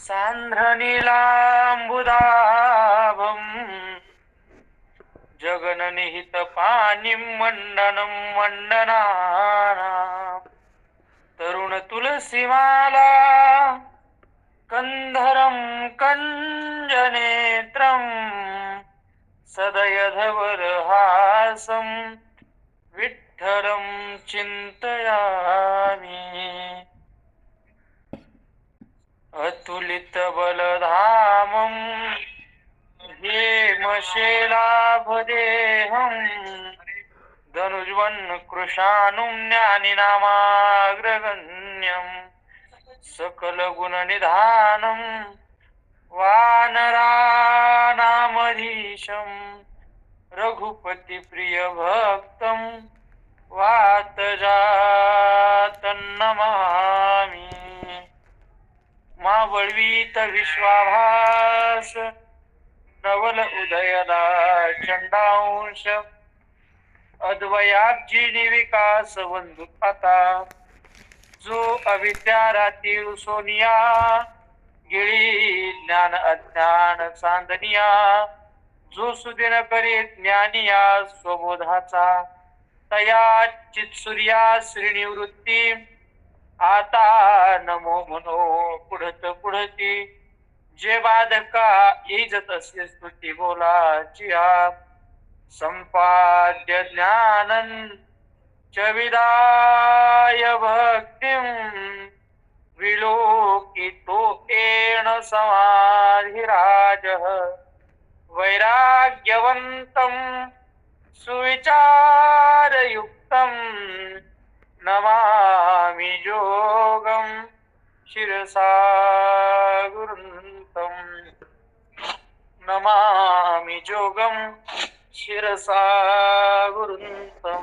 सान्द्रनीलाम्बुदाभम् जगन्निहितपाणिं मण्डनं मण्डनानाम् तरुणतुलसीमाला कन्धरं कञ्जनेत्रं सदयधवलहासं विठ्ठलं चिन्तयामि। अतुलितबलधामं हेमशैलाभदेहं धनुर्वन्कृशानुं ज्ञानिनामाग्रगण्यं सकलगुणनिधानं वानराणामधीशं रघुपतिप्रियभक्तं वातजातं नमामि। मावळवीत विश्वाभास नवल उदयदा चंडांश अद्वयाब्जी विकास वंदुपाता जो अविद्यारातील सोनिया गिळी ज्ञान अज्ञान चांदनिया जो सुदिन करी ज्ञानिया स्वबोधाचा तया चित्सूर्या श्रीनिवृत्ती आता नमो मनो पुढत पुढती जे बाधका येजत असे स्तुती बोलाची संपाद्य ज्ञानं च विदाय भक्तिं विलोकितो येन समाधिराजः वैराग्यवन्तं सुविचारयुक्तं नमामि जोगं शिरसा गुरुन्तं नमामि जोगं शिरसा गुरुन्तं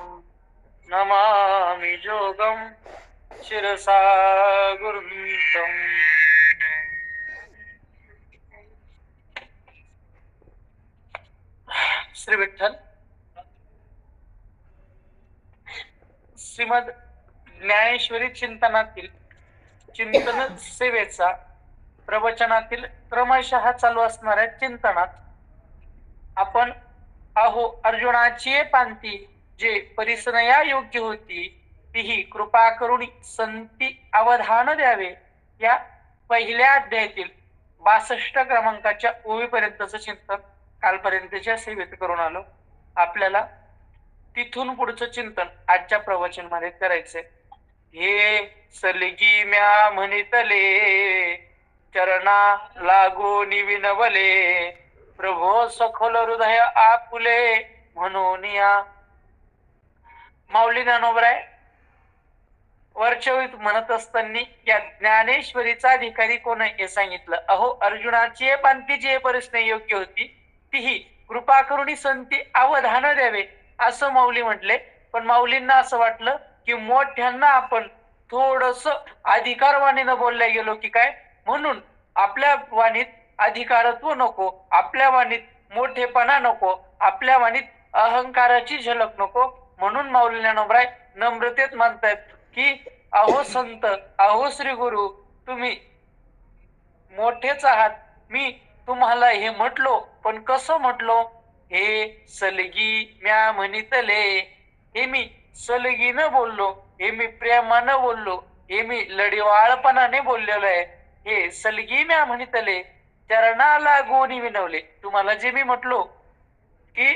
नमामि जोगं शिरसा गुरुन्तं। श्री विठ्ठल श्रीमद ज्ञानेश्वरी चिंतनातील चिंतन सेवेचा प्रवचनातील क्रमशः चालू असणाऱ्या चिंतनात आपण अर्जुनाची पांती जे परिसनया योग्य होती तीही कृपा करून संती अवधान द्यावे या पहिल्या अध्यायातील 62 क्रमांकाच्या ओळीपर्यंतचं चिंतन कालपर्यंतच्या सेवेत करून आलो। आपल्याला तिथून पुढचं चिंतन आजच्या प्रवचन मध्ये करायचंय। हे सलगी म्या म्हणितले चरणा लागो निविनवले प्रभो सखोल हृदय आपुले म्हणून या। माऊली ज्ञानोबराय वरचवित म्हणत असताना या ज्ञानेश्वरीचा अधिकारी कोण आहे हे सांगितलं। अर्जुनाची पांती जी परिस्थिती योग्य होती तीही कृपा करून संती अवधान द्यावे असं माऊली म्हटले। पण माऊलींना असं वाटलं की मोठ्यांना आपण थोडस अधिकारवाणीनं बोलल्या गेलो की काय, म्हणून आपल्या वाणीत अधिकारत्व नको, आपल्या वाणीत मोठेपणा नको, आपल्या वाणीत अहंकाराची झलक नको। म्हणून माऊली ज्ञानोबराय नम्रतेत म्हणतायत की संत, श्री गुरु, तुम्ही मोठेच आहात। मी तुम्हाला हे म्हटलो, पण कसं म्हटलो? हे सलगी म्या म्हणितले, हे मी सलगीनं बोललो, हे मी प्रेमानं बोललो, हे मी लढीवाळपणाने बोललेलो आहे। हे सलगी म्या म्हणितले चरणाला गोनी विनवले, तुम्हाला जे मी म्हटलो की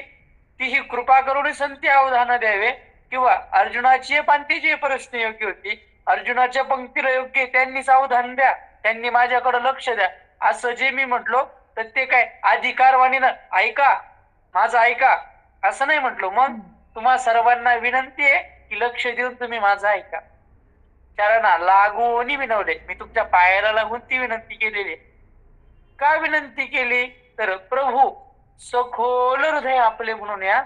तीही कृपा करून संती अवधान द्यावे किंवा अर्जुनाची पांती जी परिस्थिती योग्य होती, अर्जुनाच्या पंक्तीला योग्य त्यांनीच अवधान द्या, त्यांनी माझ्याकडे लक्ष द्या असं जे मी म्हटलो तर ते काय अधिकारवाणीनं ऐका, माझं ऐका असं नाही म्हटलो। मग तुम्हा सर्वांना विनंती आहे की लक्ष देऊन तुम्ही माझं ऐका। चरणा लागून विनवले, मी तुमच्या पायाला लागून ती विनंती केलेली। का विनंती केली तर प्रभू सखोल हृदय आपले म्हणून या।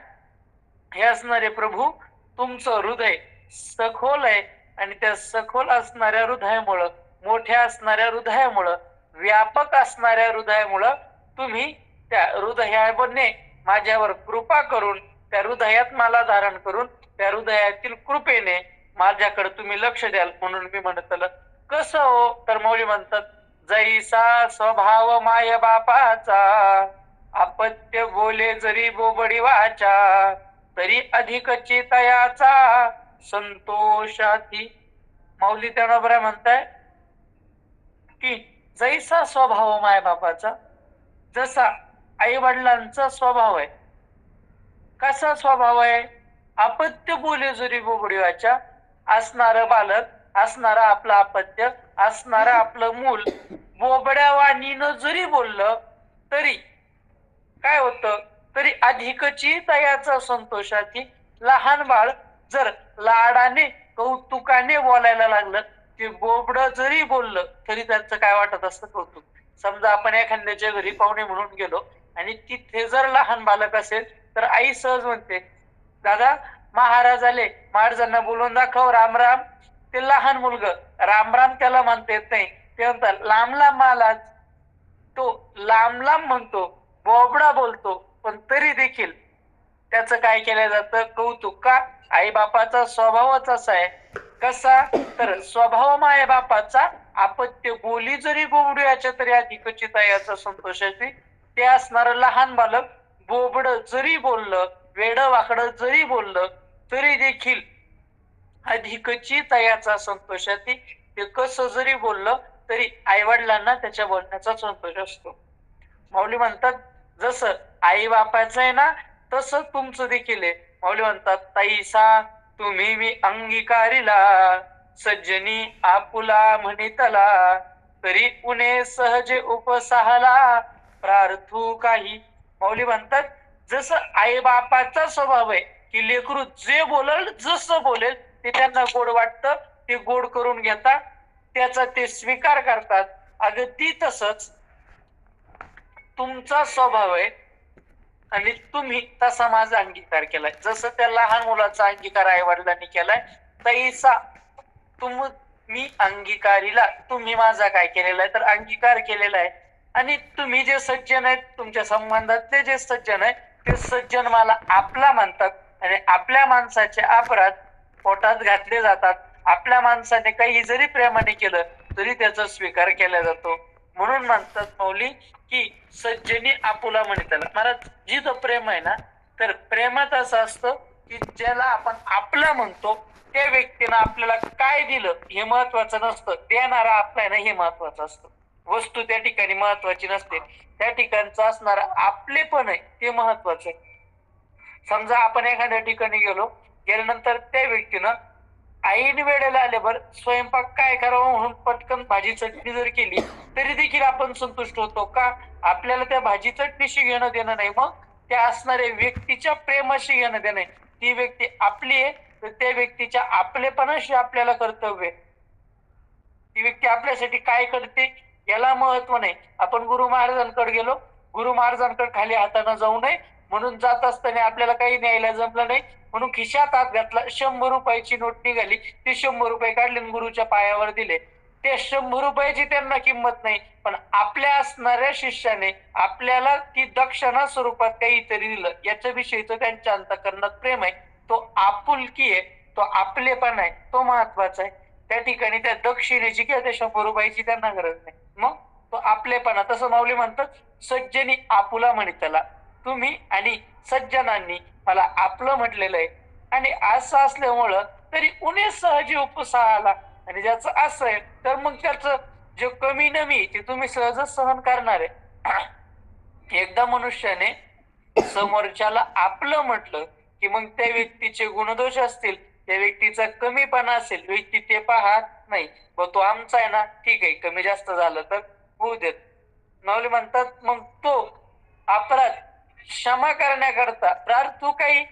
हे असणारे प्रभू तुमचं हृदय सखोल आहे आणि त्या सखोल असणाऱ्या हृदयामुळं, मोठ्या असणाऱ्या हृदयामुळं, व्यापक असणाऱ्या हृदयामुळं तुम्ही त्या हृदयाने माझ्यावर कृपा करून त्या हृदयात मला धारण करून त्या हृदयातील कृपेने माझ्याकडे तुम्ही लक्ष द्याल। म्हणून मी म्हणत कसं हो तर मौली म्हणतात जैसा स्वभाव माय बापाचा, अपत्य बोले जरी बोबडी वाचा, तरी अधिकची तयाचा संतोषाती. माऊली त्यानंतर म्हणताय की जैसा स्वभाव माय बापाचा, जसा आई वडिलांचा स्वभाव आहे. कसा स्वभाव आहे? अपत्य बोले जरी बोबडी वाचा, असणारं बालक, असणारं आपलं अपत्य, असणारं आपलं मूल बोबड्या वाणीनं जरी बोललं तरी काय होतं? तरी अधिकची तयाचा संतोषाची. लहान बाळ जर लाडाने कौतुकाने बोलायला लागलं, ते बोबड जरी बोललं तरी त्यांचं काय वाटत असतं? कौतुक. समजा आपण एखाद्याच्या घरी पाहुणे म्हणून गेलो आणि तिथे जर लहान बालक असेल तर आई सहज म्हणते, दादा महाराज आले, महाराजांना बोलून दाखव, राम राम. ते लहान मुलग राम राम त्याला म्हणता येत नाही, ते म्हणतात लांब लांब आलाच. तो लांब लांब म्हणतो, बोबडा बोलतो, पण तरी देखील त्याचं काय केलं जातं? कौतुक. का? आई बापाचा स्वभावच असा आहे. कसा? तर स्वभाव माय बापाचा, अपत्य बोली जरी बोबड्याच्या तरी अधिकची तयाचा संतोषाची. ते असणारं लहान बालक बोबड जरी बोललं, वेड वाकडं जरी बोललं तरी देखील अधिकची तयाचा संतोषाची. ते कसं जरी बोललं तरी आई वडिलांना त्याच्या बोलण्याचा संतोष असतो. माऊली म्हणतात जसं आई बापाचं आहे ना, तसं तुमचं देखील आहे. माऊली म्हणतात तैसा तुम्ही मी अंगीकारिला, सज्जनी आपुला म्हणितला, तरी उणे सहजे उपसाहला, प्रार्थू काही. माऊली म्हणतात जसं आई बापाचा स्वभाव आहे की लेकरू जे बोलेल, जसं बोलेल ते त्यांना गोड वाटतं, ते गोड करून घेतात, त्याचा ते स्वीकार करतात. अगदी तसंच तुमचा स्वभाव आहे आणि तुम्ही तसा माझा अंगीकार केलाय. जसं त्या लहान मुलाचा अंगीकार आई वडिलांनी केलाय, तैसा मी अंगीकारीला तुम्ही माझा काय केलेला आहे? तर अंगीकार केलेला आहे. आणि तुम्ही जे सज्जन आहेत, तुमच्या संबंधातले जे सज्जन आहेत, ते सज्जन मला आपला म्हणतात. आणि आपल्या माणसाचे अपराध पोटात घातले जातात. आपल्या माणसाने काही जरी प्रेमाने केलं तरी त्याचा स्वीकार केला जातो. म्हणून म्हणतात माऊली की सज्जनी आपुला म्हणतात. महाराज जिथं प्रेम आहे ना, तर प्रेमात असं असतं की ज्याला आपण आपलं म्हणतो त्या व्यक्तीनं आपल्याला काय दिलं हे महत्वाचं नसतं, देणारा आपला आहे ना हे महत्वाचं असतं. वस्तू त्या ठिकाणी महत्वाची नसते, त्या ठिकाणचं असणार आपलेपण आहे ते महत्वाचं आहे. समजा आपण एखाद्या ठिकाणी गेल्यानंतर त्या व्यक्तीनं आईने वेळेला आल्यावर स्वयंपाक काय करावं म्हणून पटकन भाजी चटणी जर केली तरी देखील आपण संतुष्ट होतो. का? आपल्याला त्या भाजी चटणीशी घेणं देणं नाही, मग त्या असणाऱ्या व्यक्तीच्या प्रेमाशी घेणं देणं नाही. ती व्यक्ती आपली आहे तर त्या व्यक्तीच्या आपलेपणाशी आपल्याला कर्तव्य. ती व्यक्ती आपल्यासाठी काय करते याला महत्व नाही. आपण गुरु महाराजांकडे गेलो, गुरु महाराजांकडे खाली हाताने जाऊ नये म्हणून जात असताना आपल्याला काही न्यायला जमलं नाही म्हणून खिशात हात घातला, 100 रुपयाची नोट निघाली, ते 100 रुपये काढले गुरुच्या पायावर दिले. ते 100 रुपयाची त्यांना किंमत नाही, पण आपल्या असणाऱ्या शिष्याने आपल्याला ती दक्षिणा स्वरूपात काहीतरी दिलं, याच्याविषयीचं त्यांच्या अंतःकरणात प्रेम आहे. तो आपुलकी आहे, तो आपलेपण आहे, तो महत्वाचा आहे. त्या ठिकाणी त्या दक्षिणेची किंवा त्या 100 रुपयाची त्यांना गरज नाही, मग तो आपलेपणा. तसं माऊली म्हणतात सज्जनी आपुला म्हणितला. तुम्ही आणि सज्जनांनी मला आपलं म्हटलेलं आहे. आणि असं असल्यामुळं तरी उणे सहजी उपसाला. आणि ज्याचं असं आहे तर मग त्याचं जे कमी नमी ते तुम्ही सहजच सहन करणार आहे. एकदा मनुष्याने समोरच्याला आपलं म्हटलं की मग त्या व्यक्तीचे गुणदोष असतील, त्या व्यक्तीचा कमीपणा असेल, व्यक्ती ते पाहत नाही, व तो आमचा आहे ना, ठीक आहे, कमी जास्त झालं तर होऊ देत. माऊली म्हणतात मग तो अपराध क्षमा करण्याकरता प्रार्थू काही.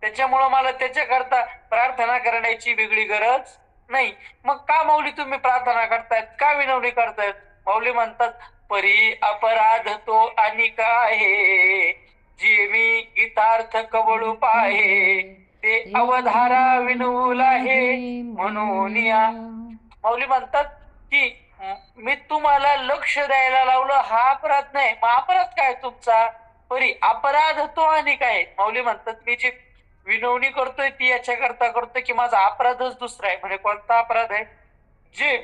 त्याच्यामुळं मला त्याच्याकरता प्रार्थना करण्याची वेगळी गरज नाही. मग का माऊली तुम्ही प्रार्थना करतायत, का विनवणी करतायत? माऊली म्हणतात परी अपराध तो आणि आहे, जे मी गीतार्थ कवळू पाहे, ते अवधारा विनवूल आहे म्हणून या. माऊली म्हणतात की मी तुम्हाला लक्ष द्यायला लावलं हा अपराध नाही, मग अपराध काय तुमचा? परी अपराध तो आणि काय. माऊली म्हणतात मी जे विनवणी करतोय ती याच्याकरता करतोय की माझा अपराधच दुसरा आहे. म्हणजे कोणता अपराध आहे? जे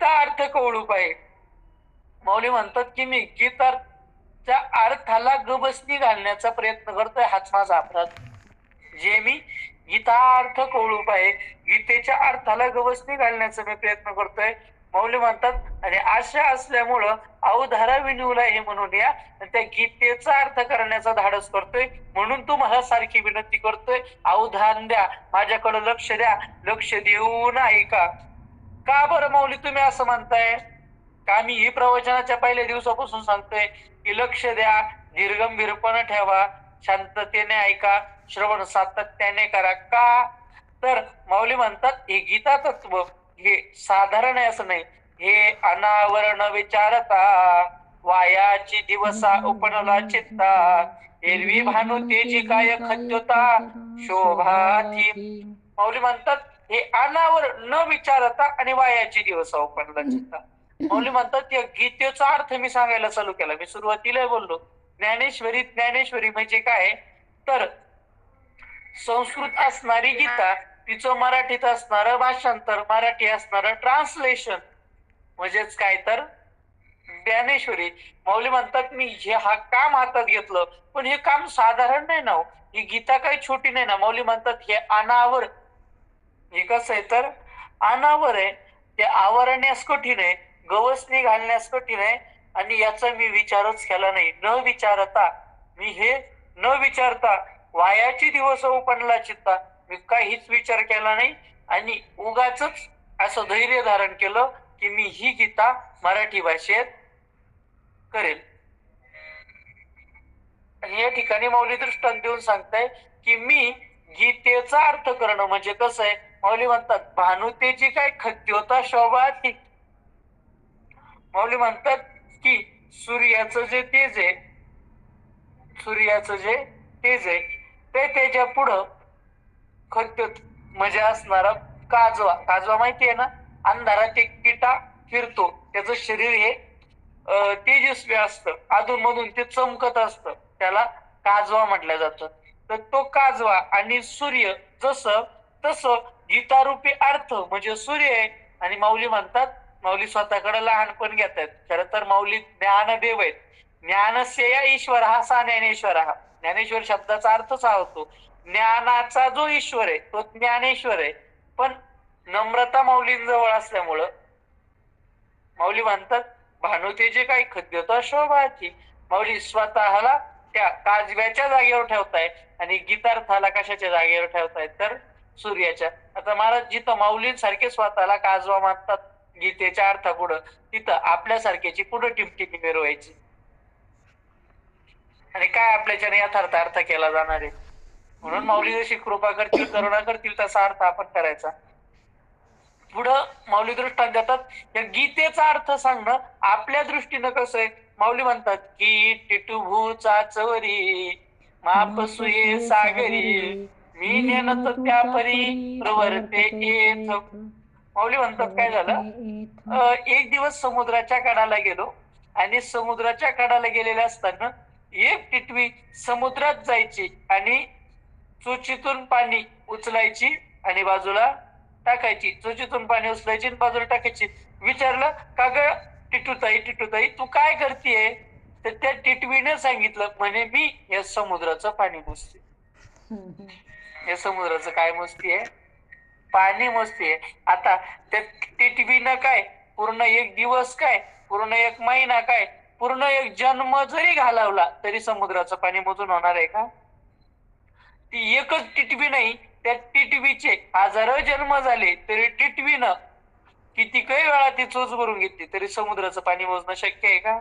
गीता अर्थ कवळूप आहे. माऊली म्हणतात की मी गीताच्या अर्थाला गबसणी घालण्याचा प्रयत्न करतोय, हाच माझा अपराध. जे मी गीतार्थ कवळूप आहे, गीतेच्या अर्थाला गवसणी घालण्याचा मी प्रयत्न करतोय. माऊली म्हणतात आणि आशा असल्यामुळं अवधारा विनवला हे म्हणून या, त्या गीतेचा अर्थ करण्याचा धाडस करतोय. म्हणून तुम्हाला सारखी विनंती करतोय, अवधान द्या, माझ्याकडे लक्ष द्या, लक्ष देऊन ऐका. का बरं माऊली तुम्ही असं म्हणताय? का मी ही प्रवचनाच्या पहिल्या दिवसापासून सांगतोय की लक्ष द्या, निर्गंभीरपणे ठेवा, शांततेने ऐका, श्रवण सातत्याने करा. का तर माऊली म्हणतात हे गीता तत्व हे साधारण आहे असं नाही, हे अनावरण विचारता वायाची दिवसा उपनला चित्ता, एरवी भानू तेजी काय खद्योता शोभा थी. माऊली म्हणतात हे अनावर न विचारता आणि वायाची दिवस उपनला चित्ता. माऊली म्हणतात या गीतेचा अर्थ मी सांगायला चालू केला. मी सुरुवातीला बोललो ज्ञानेश्वरी. ज्ञानेश्वरी म्हणजे काय तर संस्कृत असणारी गीता, तिचं मराठीत असणारं भाषांतर, मराठी असणारं ट्रान्सलेशन म्हणजेच काय तर ज्ञानेश्वरी. माऊली म्हणतात मी हा काम हातात घेतलं, पण हे काम साधारण नाही ना, ही गीता काही छोटी नाही ना. माऊली म्हणतात हे अनावर, हे कसं आहे तर अनावर आहे, ते आवरण्यास कठीण आहे, गवसणी घालण्यास कठीण आहे, आणि याचा मी विचारच केला नाही. न विचारता, मी हे न विचारता वायाची दिवस उपनला चित्ता, मी काहीच विचार केला नाही आणि उगाच असं धैर्य धारण केलं की मी ही गीता मराठी भाषेत करेल. आणि या ठिकाणी माऊली दृष्टांत देऊन सांगताय की मी गीतेचा अर्थ करणं म्हणजे कसं आहे. माऊली म्हणतात भानुतेची काय खद्योता शोभा थी. माऊली म्हणतात की सूर्याचं जे तेज आहे, सूर्याचं जे तेज आहे ते त्याच्या पुढं खद्योत म्हणजे असणारा काजवा. काजवा माहितीये ना, अंधारात एक किटा फिरतो, त्याचं शरीर हे तेजस्वी असतं, अधून मधून ते चमकत असतं, त्याला काजवा म्हटलं जातं. तर तो काजवा आणि सूर्य जसं तसं गीतारूपी अर्थ म्हणजे सूर्य आहे. आणि माऊली म्हणतात, माऊली स्वतःकडे लहानपण घेत आहेत, खरं तर माऊली ज्ञानदेव आहेत. ज्ञानस्य या ईश्वर हा सा ज्ञानेश्वर हा. ज्ञानेश्वर शब्दाचा अर्थच हा होतो ज्ञानाचा जो ईश्वर आहे तो ज्ञानेश्वर आहे. पण नम्रता माऊलींजवळ असल्यामुळं माऊली म्हणतात भानुतेचे काही खद्योता शोभाची. माऊली स्वतःला त्या काजव्याच्या जागेवर ठेवताय आणि गीतार्थाला कशाच्या जागेवर ठेवतायत तर सूर्याच्या. आता महाराज जिथं माऊलींसारखे स्वतःला काजवा मानतात गीतेच्या अर्थापुढं, तिथं आपल्यासारख्याची पुढं टिपटिपी मिरवायची. आणि काय आपल्याच्याने यथार्थ अर्थ केला जाणार आहे. म्हणून माऊली जशी कृपा करतील, करुणा करतील, तसा अर्थ आपण करायचा. पुढं माऊली दृष्टांत देतात, या गीतेचा अर्थ सांगणं आपल्या दृष्टीनं कसं आहे. माऊली म्हणतात की टिटुभूचा चवरी मापसुये सागरी, मी नेनत त्या परी प्रवर्ते येथ. माऊली म्हणतात काय झालं, एक दिवस समुद्राच्या कडाला गेलो आणि समुद्राच्या कडाला गेलेले असताना एक टिटवी समुद्रात जायची आणि चोचीतून पाणी उचलायची आणि बाजूला टाकायची, चोचीतून पाणी उचलायची आणि बाजूला टाकायची. विचारलं का ग टिटूताई, टिटूताई तू काय करतेय? तर त्या टिटवीने सांगितलं म्हणे मी या समुद्राचं पाणी मोजते. या समुद्राचं काय मोजतीये? पाणी मोजतीये. आता त्या टिटवीनं काय पूर्ण एक दिवस काय, पूर्ण एक महिना काय, पूर्ण एक जन्म जरी घालवला तरी समुद्राचं पाणी मोजून होणार आहे का? ती एकच टिटवी नाही, त्या टिटवीचे हजारो जन्म झाले तरी टिटवीनं किती काही वेळा ती चोच भरून घेतली तरी समुद्राचं पाणी मोजणं शक्य आहे का?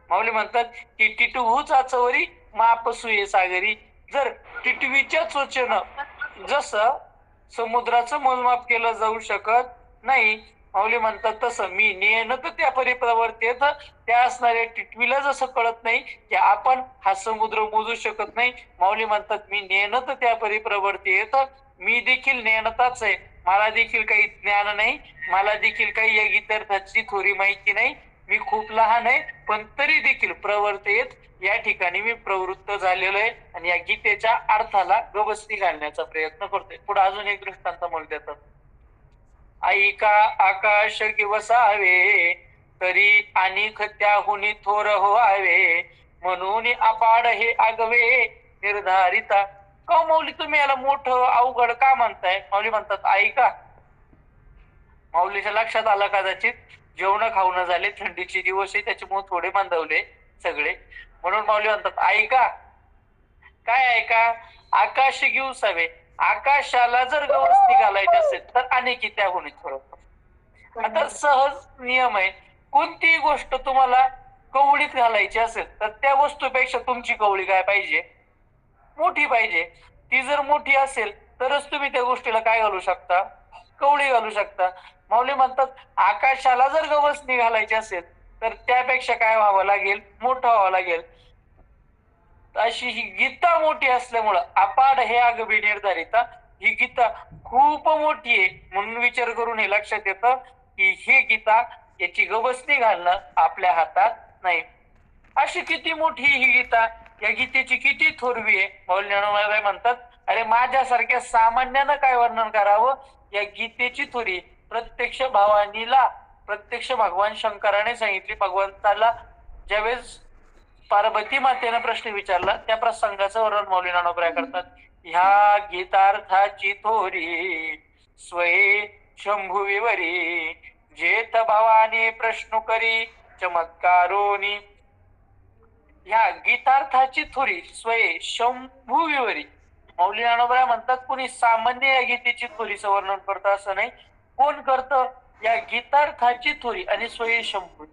माऊली म्हणतात की टिटूचा चवरी मापसुये सागरी. जर टिटवीच्या चोचेनं जसं समुद्राचं मोजमाप केलं जाऊ शकत नाही, माऊली म्हणतात तसं मी नेणत त्या परिप्रवर्तेत, त्या असणाऱ्या टिटवीला जसं कळत नाही की आपण हा समुद्र मोजू शकत नाही, माऊली म्हणतात मी नेणत त्या परिप्रवर्तेत, मी देखील नेणताच आहे. मला देखील काही ज्ञान नाही, मला देखील काही या गीतार्थाची थोडी माहिती नाही, मी खूप लहान आहे, पण तरी देखील प्रवर्तेत या ठिकाणी मी प्रवृत्त झालेलो आहे आणि या गीतेच्या अर्थाला गवसणी घालण्याचा प्रयत्न करतोय. पुढे अजून एक दृष्टांत म्हणून देतात. ऐका आकाश वसावे, तरी अनिक त्याहुनी थोर व्हावे, म्हणून अपाड हे आगवे निर्धारिता. का माऊली तुम्ही याला मोठं अवघड का म्हणताय? माऊली म्हणतात ऐका. माऊलीच्या लक्षात आलं कदाचित जेवण खाऊन झाले, थंडीचे दिवस आहे, त्याच्यामुळे थोडे मंदवले सगळे, म्हणून माऊली म्हणतात ऐका. काय ऐका? आकाश घेऊ सवे, आकाशाला जर गवसणी घालायची असेल तर अनेक त्याहुनी थोडं. आता सहज नियम आहे, कोणतीही गोष्ट तुम्हाला कवळीत घालायची असेल तर त्या वस्तूपेक्षा तुमची कवळी काय पाहिजे? मोठी पाहिजे. ती जर मोठी असेल तरच तुम्ही त्या गोष्टीला काय घालू शकता? कवळी घालू शकता. माऊली म्हणतात आकाशाला जर गवसणी घालायची असेल तर त्यापेक्षा काय व्हावं लागेल? मोठं व्हावं लागेल. अशी ही गीता मोठी असल्यामुळं अपाड हे आगवी निर्धारिता, ही गीता खूप मोठी आहे म्हणून विचार करून हे लक्षात येतं की ही गीता याची गवसणी घालणं आपल्या हातात नाही. अशी किती मोठी ही गीता, या गीतेची किती थोरवी आहे. माऊली ज्ञानोबा म्हणतात अरे माझ्यासारख्या सामान्यानं काय वर्णन करावं या गीतेची थोरी. प्रत्यक्ष भावानीला प्रत्यक्ष भगवान शंकराने सांगितली. भगवंताला ज्यावेळेस पार्वती मातेनं प्रश्न विचारला त्या प्रसंगाचं वर्णन माऊली ज्ञानोबा करतात. ह्या गीतार्थाची थोरी स्वये शंभू विवरी, जेत भावाने प्रश्न करी चमत्कारोनी. ह्या गीतार्थाची थोरी स्वये शंभू विवरी. माऊली ज्ञानोबा म्हणतात कोणी सामान्य या गीतेची थोरीचं वर्णन करतं असं नाही. कोण करतं? या गीतार्थाची थोरी आणि स्वये शंभू.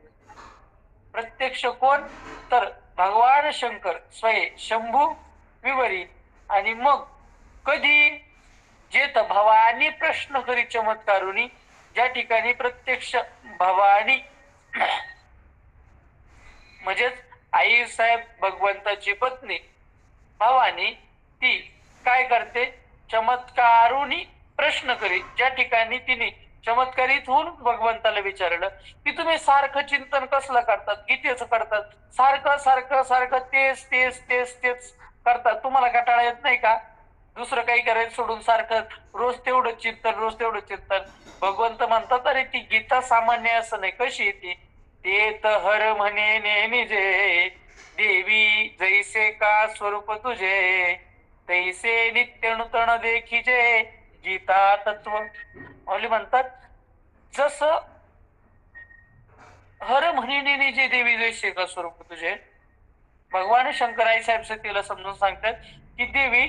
प्रत्यक्ष कोण? तर भगवान शंकर स्वये शंभू विवरी. आणि मग कधी? जेत भवानी प्रश्न करी चमत्कारुनी, ज्या ठिकाणी प्रत्यक्ष भवानी म्हणजेच आई साहेब भगवंताची पत्नी भवानी ती काय करते? चमत्कारुनी प्रश्न करी, ज्या ठिकाणी तिने चमत्कारित होऊन भगवंताला विचारलं की तुम्ही सारखं चिंतन कसलं करतात? गीतेचं करतात, सारखं सारखं सारखं तेच तेच तेच तेच करतात, तुम्हाला कंटाळा येत नाही का? दुसरं काही करायचं सोडून सारखं रोज तेवढं चिंतन, रोज तेवढं चिंतन. भगवंत म्हणतात अरे ती गीता सामान्य असं नाही. कशी येते? ते हर म्हणे नेहमी जे, देवी जैसे का स्वरूप तुझे, तैसे नित्य नूतन देखीजे गीता तत्व. माऊली म्हणतात जसं हर म्हणे जे देवी जैसे का स्वरूप तुझे. भगवान शंकर आई साहेब सतीला समजून सांगतात की देवी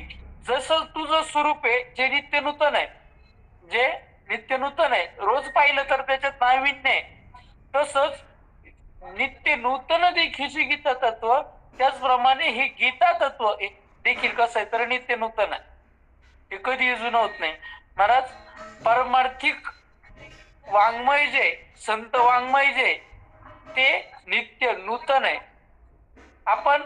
जसं तुझं स्वरूप आहे जे नित्य नूतन आहे, जे नित्य नूतन आहे, रोज पाहिलं तर त्याच्यात नाविन्य आहे, तसंच नित्य नूतन देखील गीता तत्व, त्याचप्रमाणे हे गीता तत्व देखील कसं आहे तर नित्य नूतन आहे. हे कधी जुनं होत नाही. महाराज परमार्थिक वाङ्मय जे संत वाङ्मय जे ते नित्य नूतन आहे. आपण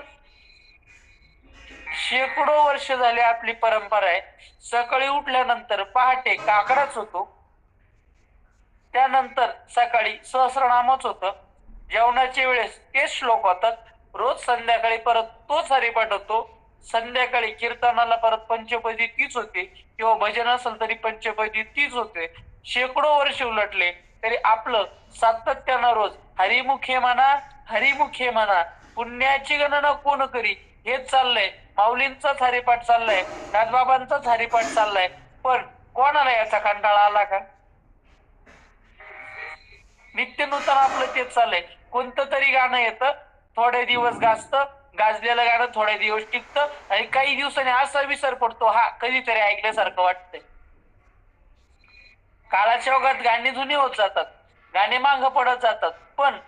शेकडो वर्ष झाले आपली परंपरा आहे, सकाळी उठल्यानंतर पहाटे काकडाच होतो, त्यानंतर सकाळी सहस्रनामच होतं, जेवणाच्या वेळेस तेच श्लोक होतात, रोज संध्याकाळी परत तोच हरिपाठ होतो, संध्याकाळी कीर्तनाला परत पंचपदी तीच होते किंवा भजन असेल तरी पंचपदी तीच होते. शेकडो वर्ष उलटले तरी आपलं सातत्यानं रोज हरिमुखे म्हणा हरिमुखे म्हणा, पुण्याची गणना कोण करी हेच चाललंय. माऊलींचाच हरिपाठ चाललाय, दासबाबांचाच हरिपाठ चाललाय, पण कोणाला याचा कंटाळा आला का? नित्य नूतन आपलं तेच चाललंय. कोणतं तरी गाणं येतं, थोडे दिवस गाजतं, गाजलेलं गाणं थोडे दिवस टिकतं आणि काही दिवसांनी असा विसर पडतो, हा कधीतरी ऐकल्यासारखं वाटतंय. काळाच्या ओघात गाणी जुनी होत जातात, गाणी मागं पडत जातात. पण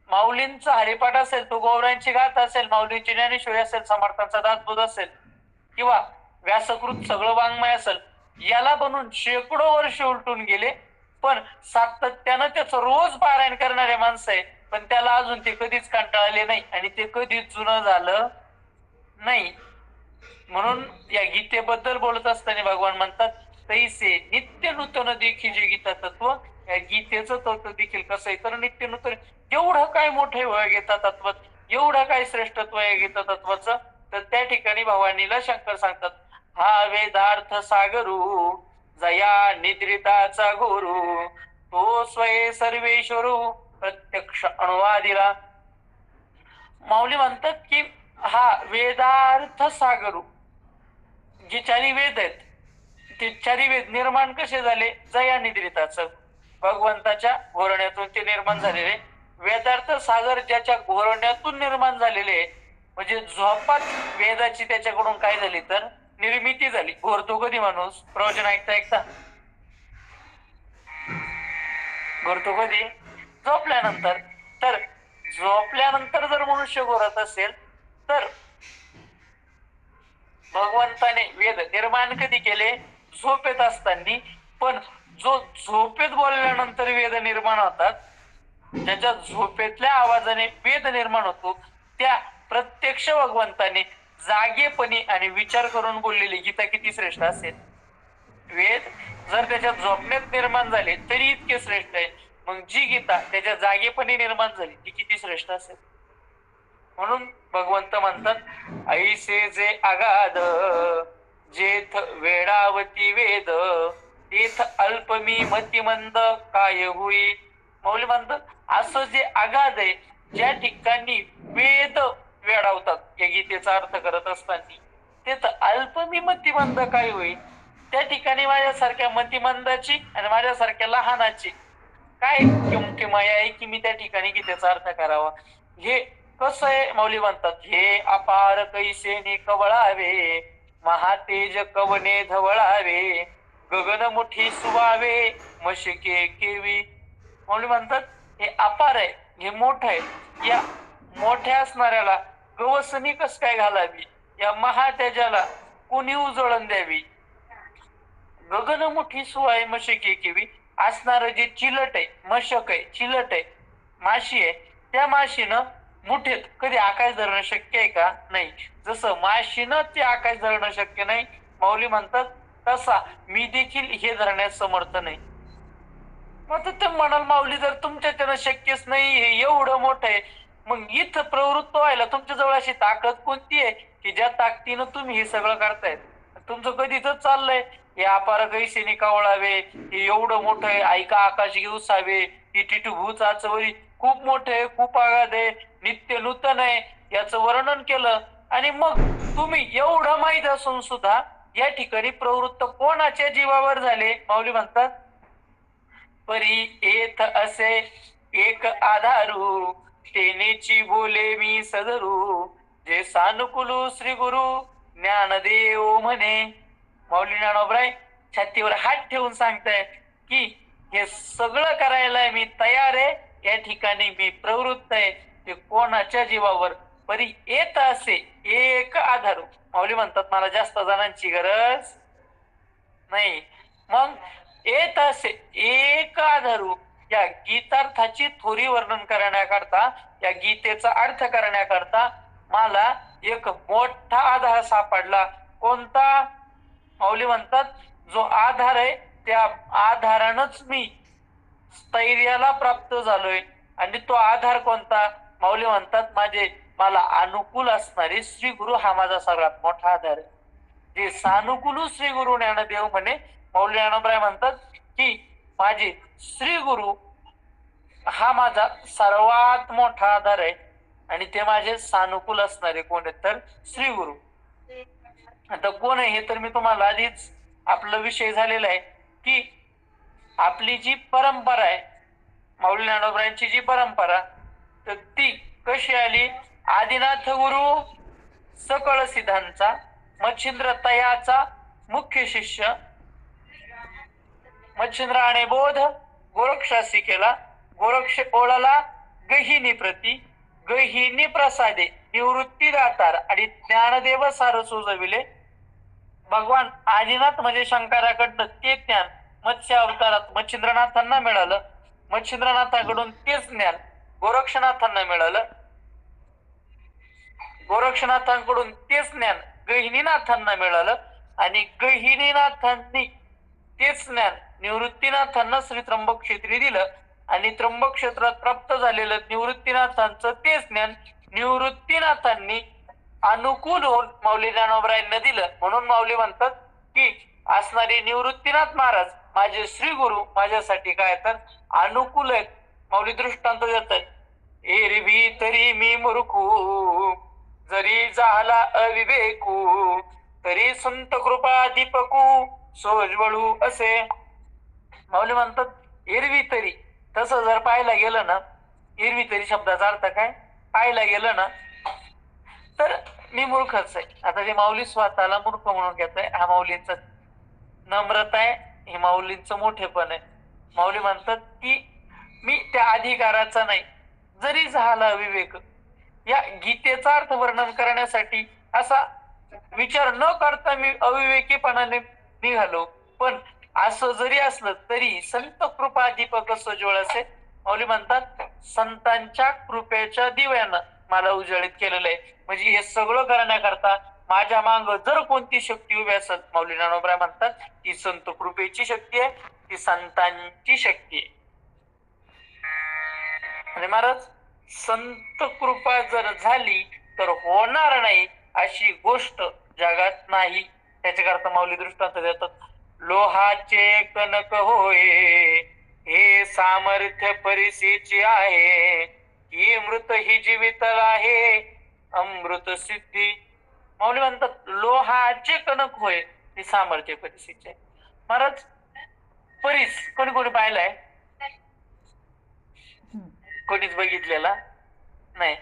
माऊलींचा हरिपाठ असेल, तो गौरांची गाथा असेल, माऊलींची ज्ञानेश्वरी असेल, समर्थांचा दासबोध असेल किंवा व्यासकृत सगळं वाङ्मय असेल, याला बनून शेकडो वर्ष उलटून गेले, पण सातत्यानं त्याचं रोज पारायण करणारे माणसं आहे, पण त्याला अजून ते कधीच कंटाळले नाही आणि ते कधीच जुनं झालं नाही. म्हणून या गीतेबद्दल बोलत असताना भगवान म्हणतात तैसे नित्य नूतन देखील जे गीता तत्व. या गीतेचं तत्व देखील कसं आहे तर नित्य नूतन. एवढं काय मोठे गीता तत्व, एवढं काय श्रेष्ठत्व आहे गीता तत्वाचं, तर त्या ठिकाणी भवानीला शंकर सांगतात हा वेदार्थ सागरू जया निद्रिताचा गुरु तो स्वये सर्वेश्वरू प्रत्यक्ष अनुवादिला. माऊली म्हणतात की हा वेदार्थ सागरू, जे चारी वेद आहेत ते चारी वेद निर्माण कसे झाले? जया निद्रिताचं, भगवंताच्या घोरण्यातून ते निर्माण झालेले. वेदार्थ सागर ज्याच्या घोरण्यातून निर्माण झालेले, म्हणजे झोपात वेदाची त्याच्याकडून काय झाली तर निर्मिती झाली. घोरतो कधी माणूस? प्रवचन ऐकता ऐकता घोरतो कधी? झोपल्यानंतर. तर झोपल्यानंतर जर मनुष्य घोरत असेल तर भगवंताने वेद निर्माण कधी केले? झोपेत असताना. पण जो झोपेत बोलल्यानंतर वेद निर्माण होतात, त्याच्या झोपेतल्या आवाजाने वेद निर्माण होतो, त्या प्रत्यक्ष भगवंताने जागेपणी आणि विचार करून बोललेली गीता किती श्रेष्ठ असेल. वेद जर त्याच्या झोपण्यात निर्माण झाले तरी इतके श्रेष्ठ आहे, मग जी गीता त्याच्या जागेपणी निर्माण झाली ती किती श्रेष्ठ असेल. म्हणून भगवंत म्हणतात, ऐसे जे अगाध जेथ वेडावती वेद तेथ अल्पमी मतिमंद काय होई. मौली म्हणतात असं जे अगाध आहे, ज्या ठिकाणी वेद वेडावतात या गीतेचा अर्थ करत असताना, तेथ अल्पमी मतिमंद काय होईल. त्या ठिकाणी माझ्यासारख्या मतिमंदाची आणि माझ्यासारख्या लहानाची काय किमया आहे की मी त्या ठिकाणी गीतेचा अर्थ करावा. हे कसं आहे? मौली म्हणतात, हे अपार कैसे कवळावे महातेज कवने धवळावे गगन मुठी सुवावे मशके केवी. मौली म्हणतात हे अपार आहे, हे मोठं आहे. या मोठ्या असणाऱ्याला गवसणी कस काय घालावी, या महातेजाला कोणी उजळण द्यावी. गगन मुठी सुवावे मशके केवी. असणार जे चिलट आहे, मशक आहे, चिलट आहे, माशी आहे, त्या माशीनं मुठीत कधी आकाश धरणं शक्य आहे का? नाही. जसं माशीनं ते आकाश धरणं शक्य नाही, माऊली म्हणतात तसा मी देखील हे धरण्यास समर्थ नाही. मग ते म्हणाल माऊली जर तुमच्याच्यानं शक्यच नाही, हे एवढं मोठं आहे, मग इथं प्रवृत्त व्हायला तुमच्याजवळ अशी ताकद कोणती आहे की ज्या ताकदीनं तुम्ही हे सगळं करतायत? तुमचं कधीच चाललंय हे अपार कैसेनी कावळावे, हे एवढं मोठं आहे, ऐका आकाश घेऊसावे, ही टिटूभू चाचवरी खूप मोठे आहे, खूप आगाध आहे, नित्य नूतन आहे, याचं वर्णन केलं. आणि मग तुम्ही एवढं माहीत असून सुद्धा या ठिकाणी प्रवृत्त कोणाच्या जीवावर झाले? माऊली म्हणतात, परी येथ असे एक आधारू तेनेची बोले मी सदरू जे सानुकुलू श्री गुरु ज्ञानदेव म्हणे. माऊली ज्ञानोबराय छातीवर हात ठेवून सांगताय की हे सगळं करायला मी तयार आहे, या ठिकाणी मी प्रवृत्त आहे. ते कोणाच्या जीवावर? परी येत असे एक आधारू. माऊली म्हणतात मला जास्त जणांची गरज नाही. मग येत असे एक आधारू या गीतार्थाची थोडी वर्णन करण्याकरता, या गीतेचा अर्थ करण्याकरता मला एक मोठा आधार सापडला. कोणता? माऊली म्हणतात जो आधार आहे त्या आधारानच मी स्थैर्याला प्राप्त झालोय. आणि तो आधार कोणता? माऊली म्हणतात मला अनुकूल असणारे श्री गुरु हा माझा सर्वात मोठा आधार आहे. जे सानुकूल श्री गुरु ज्ञानदेव म्हणे. माऊली ज्ञानोबराय म्हणतात की माझे श्री गुरु हा माझा सर्वात मोठा आधार आहे, आणि ते माझे सानुकूल असणारे कोण आहेत तर श्री गुरु. आता कोण आहे हे तर मी तुम्हाला आधीच आपला विषय झालेला आहे की आपली जी परंपरा आहे, माऊली ज्ञानोबरायांची जी परंपरा, तर ती कशी आली? आदिनाथ गुरु सकळ सिद्धांचा मच्छिंद्र तयाचा मुख्य शिष्य मच्छिंद्राने बोध गोरक्षासी केला, गोरक्ष ओळला गहिनी प्रती, गहिनी प्रसादे निवृत्ती दातार आणि ज्ञानदेव सार सुजविले. भगवान आदिनाथ म्हणजे शंकराकडनं ते ज्ञान मत्स्य अवतारात मच्छिंद्रनाथांना मिळालं, मच्छिंद्रनाथाकडून तेच ज्ञान गोरक्षनाथांना मिळालं, गोरक्षनाथांकडून तेच ज्ञान गहिनीनाथांना मिळालं, आणि गहिनीनाथांनी तेच ज्ञान निवृत्तीनाथांना श्री त्र्यंबक क्षेत्री दिलं, आणि त्र्यंबक क्षेत्रात प्राप्त झालेलं निवृत्तीनाथांचं तेच ज्ञान निवृत्तीनाथांनी अनुकूल होऊन माऊली ज्ञानोबरायांना दिलं. म्हणून माऊली म्हणतात की असणारे निवृत्तीनाथ महाराज माझे श्री गुरु माझ्यासाठी काय तर अनुकूल आहेत. माऊली दृष्टांत देत आहेत. एरवी तरी मी मूर्खू जरी झाला अविवेकू तरी संत कृपा दीपकू सोज्वळू असे. माऊली म्हणतात एरवी तरी. तसं जर पाहायला गेलं ना, एरवी तरी शब्दाचा अर्थ काय पाहायला गेलं ना तर मी मूर्खच आहे. आता ते माऊली स्वतःला मूर्ख म्हणून घेत आहे. हा माऊलींचा नम्रता आहे, हे माऊलींचं मोठेपण आहे. माऊली म्हणतात की मी त्या अधिकाराचा नाही जरी झाला विवेक. या गीतेचा अर्थ वर्णन करण्यासाठी असा विचार न करता मी अविवेकीपणाने निघालो. पण असं जरी असलं तरी संत कृपा दीपक सज्वळ असे. माऊली म्हणतात संतांच्या कृपेच्या दिव्यानं मला उजळीत केलेलं आहे. म्हणजे हे सगळं करण्याकरता माझ्या मांग जर कोणती शक्ती उभी असेल, माऊली ज्ञानोबराय म्हणतात ती संत कृपेची शक्ती आहे, ती संतांची शक्ती आहे. आणि महाराज संत कृपा जर झाली तर होणार नाही अशी गोष्ट जगात नाही. त्याच्याकरता माऊली दृष्टांत देतात. लोहाचे कणक होय हे सामर्थ्य परिसीची आहे, ही मृत ही जीवित आहे अमृत सिद्धी. माऊली म्हणतात लोहाचे कणक होय ते सामर्थ्य परिसीचे. महाराज परीस कोणी कोणी पाहिलाय? कोणीच बघितलेला नाही.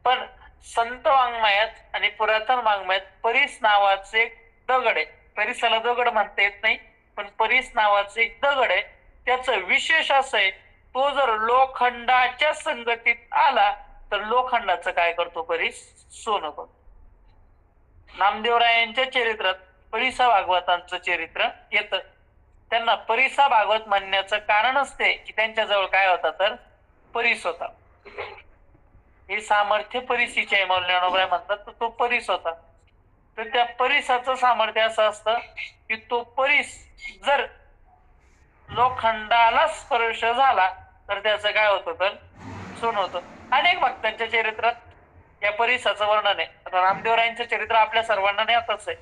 पण संत वाङ्मयात आणि पुरातन वाङ्मयात परीस नावाचे एक दगड आहे. परीसाला दगड म्हणता येत नाही, पण परीस नावाचे एक दगड आहे. त्याचं विशेष असं आहे, तो जर लोखंडाच्या संगतीत आला तर लोखंडाचं काय करतो परीस? सोनं करतो. नामदेवरायांच्या चरित्रात परिसा भागवतांचं चरित्र येतं. त्यांना परिसा भागवत म्हणण्याचं कारणच ते की त्यांच्याजवळ काय होता तर परीस होता. हे सामर्थ्य परीसीचे आहे. माऊली ज्ञानोबराय म्हणतात तर तो परीस होता. तर त्या परीसाचं सामर्थ्य असं असतं की तो परीस जर लोखंडाला स्पर्श झाला तर त्याचं काय होतं तर सोनं होतं. अनेक भक्तांच्या चरित्रात या परीसाचं वर्णन आहे. आता रामदेवरायांचं चरित्र आपल्या सर्वांना ज्ञातच आहे.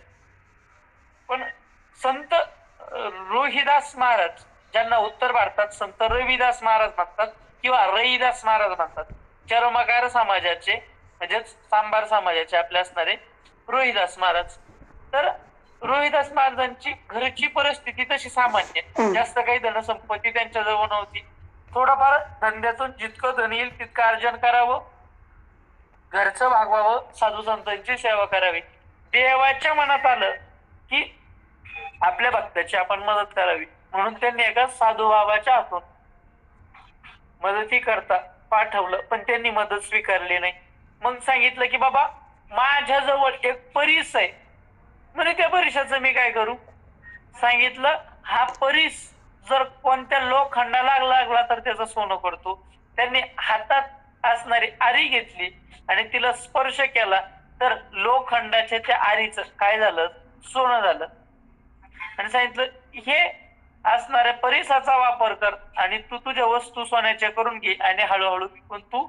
पण संत रोहिदास महाराज, ज्यांना उत्तर भारतात संत रविदास महाराज म्हणतात किंवा रविदास महाराज म्हणतात, चरमकार समाजाचे म्हणजेच सांबार समाजाचे आपले असणारे रोहिदास महाराज. तर रोहिदास महाराजांची घरची परिस्थिती तशी सामान्य, जास्त काही धनसंपत्ती त्यांच्याजवळ नव्हती. थोडंफार धंद्यातून जितकं धन येईल तितकं अर्जन करावं, घरचं भागवावं, साधू संतांची सेवा करावी. देवाच्या मनात आलं की आपल्या भक्ताची आपण मदत करावी, म्हणून त्यांनी एका साधू बाबाच्या हातून मदती करता पाठवलं. पण त्यांनी मदत स्वीकारली नाही. मग सांगितलं की बाबा माझ्याजवळ एक परीस आहे, म्हणे त्या परीसाचं मी काय करू? सांगितलं हा परीस जर कोणत्या लोखंडाला लागला तर त्याचं सोनं करतो. त्यांनी हातात असणारी आरी घेतली आणि तिला स्पर्श केला तर लोखंडाच्या त्या आरीचं काय झालं? सोनं झालं. आणि सांगितलं हे असणाऱ्या परीसाचा वापर कर आणि तू तुझ्या वस्तू सोन्याच्या करून घे आणि हळूहळू विकून तू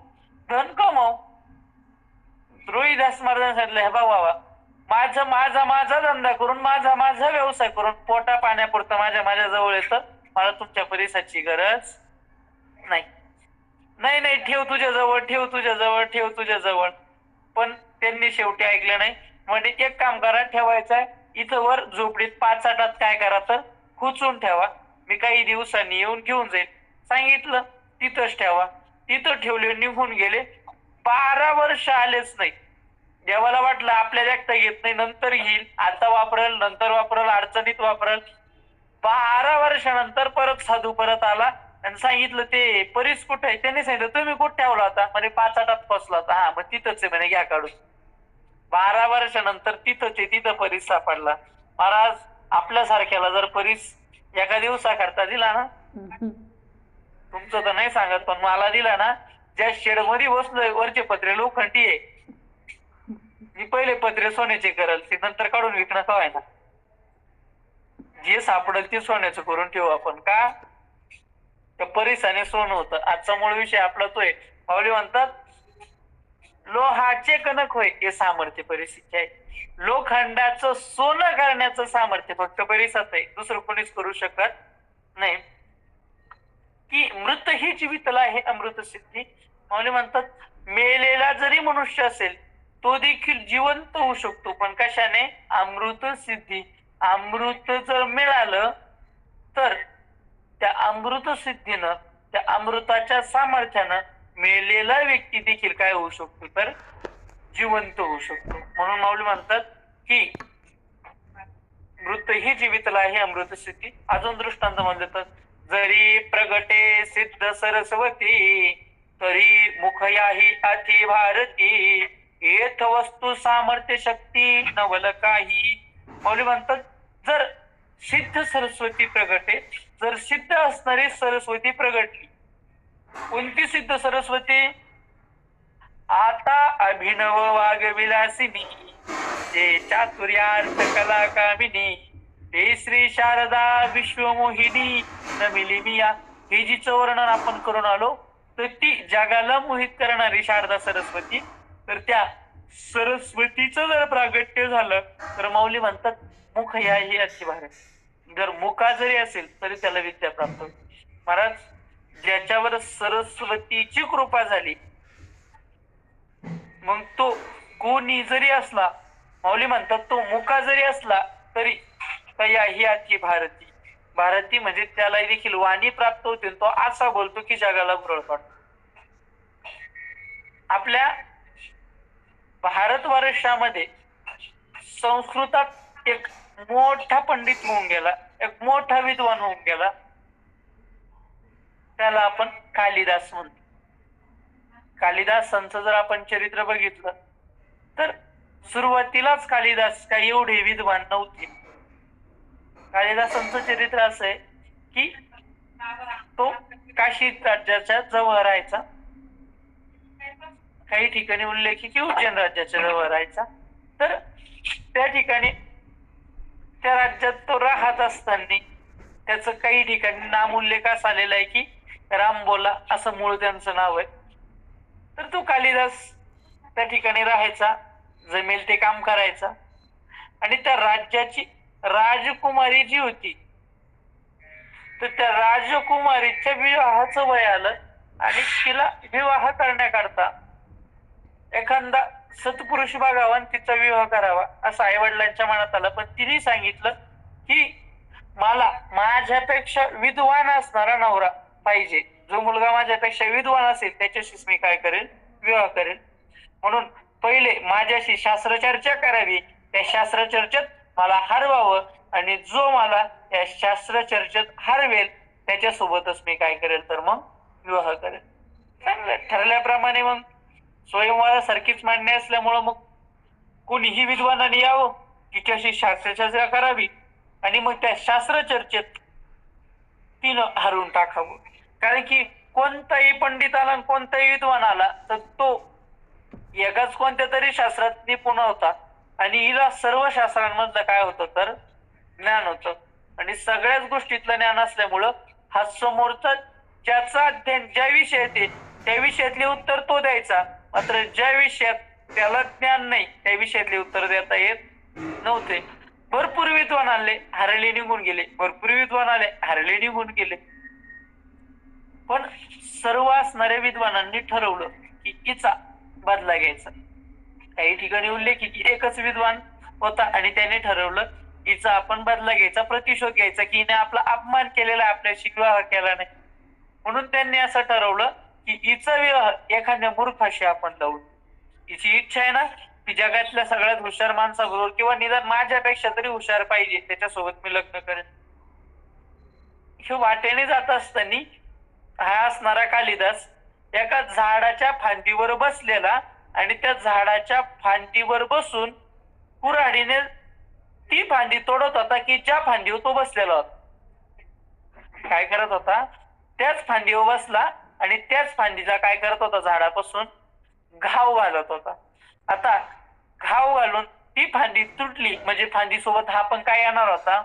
धन कमव. रोहिदास महाराजांनी सांगितलं हे बाबा माझा धंदा करून माझा व्यवसाय करून पोटा पाण्यापुरतं माझ्या जवळ येतं, मला तुमच्या परीसाची गरज नाही. नाही ठेव तुझ्या जवळ. पण त्यांनी शेवटी ऐकलं नाही. म्हणजे एक काम करा, ठेवायचंय इथं वर झोपडीत 5 आटात काय करा तर खुचून ठेवा, मी काही दिवसांनी येऊन घेऊन जाईल. सांगितलं तिथंच ठेवा. तिथं ठेवले, निघून गेले. 12 वर्ष आलेच नाही. देवाला वाटलं आपल्याला एकटा घेत नाही, नंतर येईल, आता वापरेल, नंतर वापरेल, अडचणीत वापरेल. 12 वर्षानंतर परत साधू परत आला आणि सांगितलं ते परीस कुठे आहे? त्यांनी सांगितलं तुम्ही कुठे ठेवला होता? म्हणजे 5 आटात फसला होता. हा मग तिथंच आहे म्हणे, घ्या काढून. 12 वर्षानंतर तिथं परीस सापडला. महाराज आपल्यासारख्याला जर परीस एका दिवसाकरता दिला ना, तुमचं तर नाही सांगत पण मला दिला ना, ज्या शेड मध्ये बसलोय वरचे पत्रे लोखंडी आहे, मी पहिले पत्रे सोन्याचे करल, ते नंतर काढून विकणं काय ना. जे सापडेल ते सोन्याचं करून ठेवू आपण. का? त्या परीसाने सोनं होतं. आजचा मूळ विषय आपला तो आहे. माऊली म्हणतात लोहाचे कणक होय हे सामर्थ्य परिस्थिती आहे. लोखंडाचं सोनं करण्याचं सामर्थ्य फक्त परिसत आहे, दुसरं कोणीच करू शकत नाही. की मृत ही जीवितला हे अमृत सिद्धी. माऊली म्हणतात मेलेला जरी मनुष्य असेल तो देखील जिवंत होऊ शकतो, पण कशाने? अमृत सिद्धी. अमृत जर मिळालं तर त्या अमृत सिद्धीनं, त्या अमृताच्या सामर्थ्यानं मेलेला व्यक्ती देखील काय होऊ शकतो? तर जिवंत होऊ शकतो. म्हणून माऊली म्हणतात की मृत ही जीवितला हे अमृत सिद्धी. अजून दृष्टांत म्हणलं तर जरी प्रगटे सिद्ध सरस्वती तरी मुखयाही अति भारती येथ वस्तू सामर्थ्य शक्ती नवल काही. माऊली म्हणतात जर सिद्ध सरस्वती प्रगटे, जर सिद्ध असणारी सरस्वती प्रगटली. कोणती सिद्ध सरस्वती? आता अभिनव वागविलासिनी जे चातुर्यार्थ कला कामिनी ते श्री शारदा विश्वमोहिनी नमिली मिया. हे जिचं वर्णन आपण करून आलो तर ती जगाला मोहित करणारी शारदा सरस्वती. तर त्या सरस्वतीचं जर प्रागट्य झालं तर माऊली म्हणतात मुख या ही अति भारत. जर मुखा जरी असेल तरी त्याला विद्या प्राप्त होते. महाराज ज्याच्यावर सरस्वतीची कृपा झाली मग तो कोणी जरी असला, माऊली म्हणतात तो मुका जरी असला तरी तया ही अति भारती. भारती म्हणजे त्याला देखील वाणी प्राप्त होते. तो असा बोलतो की जगाला भुरळ पडतो. आपल्या भारतवर्षामध्ये संस्कृतात एक मोठा पंडित होऊन गेला, एक मोठा विद्वान होऊन गेला, त्याला आपण कालिदास म्हणतो. कालिदासांचं जर आपण चरित्र बघितलं तर सुरुवातीलाच कालिदास काही एवढे विद्वान नव्हते. कालिदासांचं चरित्र असं आहे की तो काशी राज्याच्या जवळ राहायचा. काही ठिकाणी उल्लेख की उज्जैन राज्याच्या जवळ राहायचा. तर त्या ठिकाणी त्या राज्यात तो राहत असताना त्याचं काही ठिकाणी नाम उल्लेख असा आलेला आहे की रामबोला असं मूळ त्यांचं नाव आहे. तर तो कालिदास त्या ठिकाणी राहायचा, जमेल ते काम करायचा. आणि त्या राज्याची राजकुमारी जी होती तर त्या राजकुमारीच्या विवाहाचं वय आलं आणि तिला विवाह करण्याकरता एखादा सत्पुरुष बघावा आणि तिचा विवाह करावा असं आई वडिलांच्या मनात आलं. पण तिने सांगितलं की मला माझ्यापेक्षा विद्वान असणारा नवरा पाहिजे. जो मुलगा माझ्यापेक्षा विद्वान असेल त्याच्याशीच मी काय करेल? विवाह करेल. म्हणून पहिले माझ्याशी शास्त्रचर्चा करावी, त्या शास्त्रचर्चेत मला हरवावं आणि जो मला या शास्त्रचर्चेत हरवेल त्याच्यासोबतच मी काय करेल? तर मग विवाह करेल. चांगलं ठरल्याप्रमाणे मग स्वयंवरासारखीच मांडणी असल्यामुळं मग कोणीही विद्वानाने यावं तिच्याशी शास्त्रचर्चा करावी आणि मग त्या शास्त्रचर्चेत तिनं हरवून टाकावं. कारण की कोणताही पंडित आला आणि कोणताही विद्वान आला तर तो एकाच कोणत्या तरी शास्त्रात निपुण होता आणि हिला सर्व शास्त्रांमधलं काय होतं? तर ज्ञान होतं. आणि सगळ्याच गोष्टीतलं ज्ञान असल्यामुळं हा समोरचा ज्याचा अध्ययन ज्या विषयात आहे त्या विषयातले उत्तर तो द्यायचा. मात्र ज्या विषयात त्याला ज्ञान नाही त्या विषयातले उत्तर देता येत नव्हते. भरपूर विद्वान आले, हरले निघून गेले. भरपूर विद्वान आले, हरले निघून गेले. पण सर्व असणाऱ्या विद्वानांनी ठरवलं की हिचा बदला घ्यायचा. काही ठिकाणी उल्लेख की एकच विद्वान होता आणि त्याने ठरवलं हिचा आपण बदला घ्यायचा, प्रतिशोध घ्यायचा की हिने आपला अपमान केलेला, आपल्याशी विवाह केला नाही. म्हणून त्यांनी असं ठरवलं की हिचा विवाह एखाद्या मूर्खाशी आपण लावू. हिची इच्छा आहे ना की जगातल्या सगळ्यात हुशार माणसाबरोबर किंवा निदान माझ्यापेक्षा तरी हुशार पाहिजे त्याच्यासोबत मी लग्न करेन. हे वाटेने जात असताना हा असणारा कालिदास एका झाडाच्या फांदीवर बसलेला आणि त्या झाडाच्या फांदीवर बसून कुऱ्हाडीने ती फांदी तोडत होता की ज्या फांदीवर तो बसलेला होता. काय करत होता? त्याच फांदीवर बसला आणि त्याच फांदीचा काय करत होता? झाडापासून घाव घालत होता. आता घाव घालून ती फांदी तुटली म्हणजे फांदी सोबत हा पण काय येणार होता?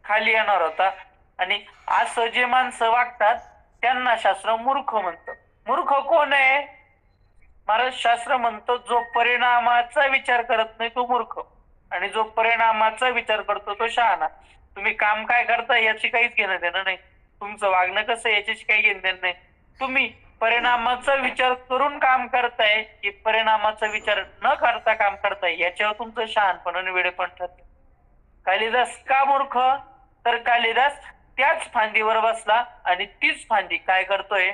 खाली येणार होता. आणि असं जे माणसं वागतात त्यांना शास्त्र मूर्ख म्हणतं. मूर्ख कोण आहे? महाराज शास्त्र म्हणतो जो परिणामाचा विचार करत नाही तो मूर्ख आणि जो परिणामाचा विचार करतो तो शहाणा. तुम्ही काम काय करता याची काहीच घेणं देणं नाही, तुमचं वागणं कसं याच्याशी काही घेणं देणं नाही. तुम्ही परिणामाचा विचार करून काम करताय की परिणामाचा विचार न करता काम करताय याच्यावर तुमचं शहाणपण आणि वेडेपण ठरते. कालिदास का मूर्ख? तर कालिदास त्याच फांदीवर बसला आणि तीच फांदी काय करतोय?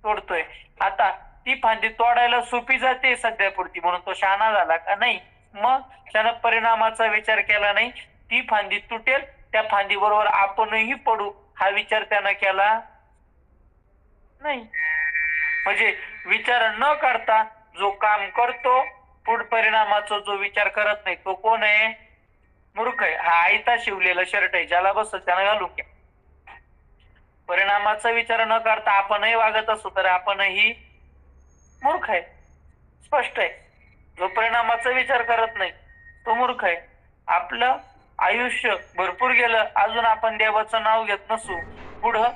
तोडतोय. आता ती फांदी तोडायला सोपी जाते सध्यापुरती म्हणून तो शहाणा झाला का? नाही. मग त्यानं परिणामाचा विचार केला नाही. ती फांदी तुटेल, त्या फांदी बरोबर आपणही पडू हा विचार त्यानं केला नाही. म्हणजे विचार न करता जो काम करतो, पुढ परिणामाचा जो विचार करत नाही तो कोण आहे? मूर्ख आहे. हा आयता शिवलेला शर्ट आहे, ज्याला बसत त्यानं घालून घ्या. परिणामाचा विचार न करता आपणही वागत असू तर आपणही मूर्ख आहे. स्पष्ट आहे. जो परिणामाचा विचार करत नाही तो मूर्ख आहे. आपलं आयुष्य भरपूर गेलं, अजून आपण देवाचं नाव घेत नसू, पुढं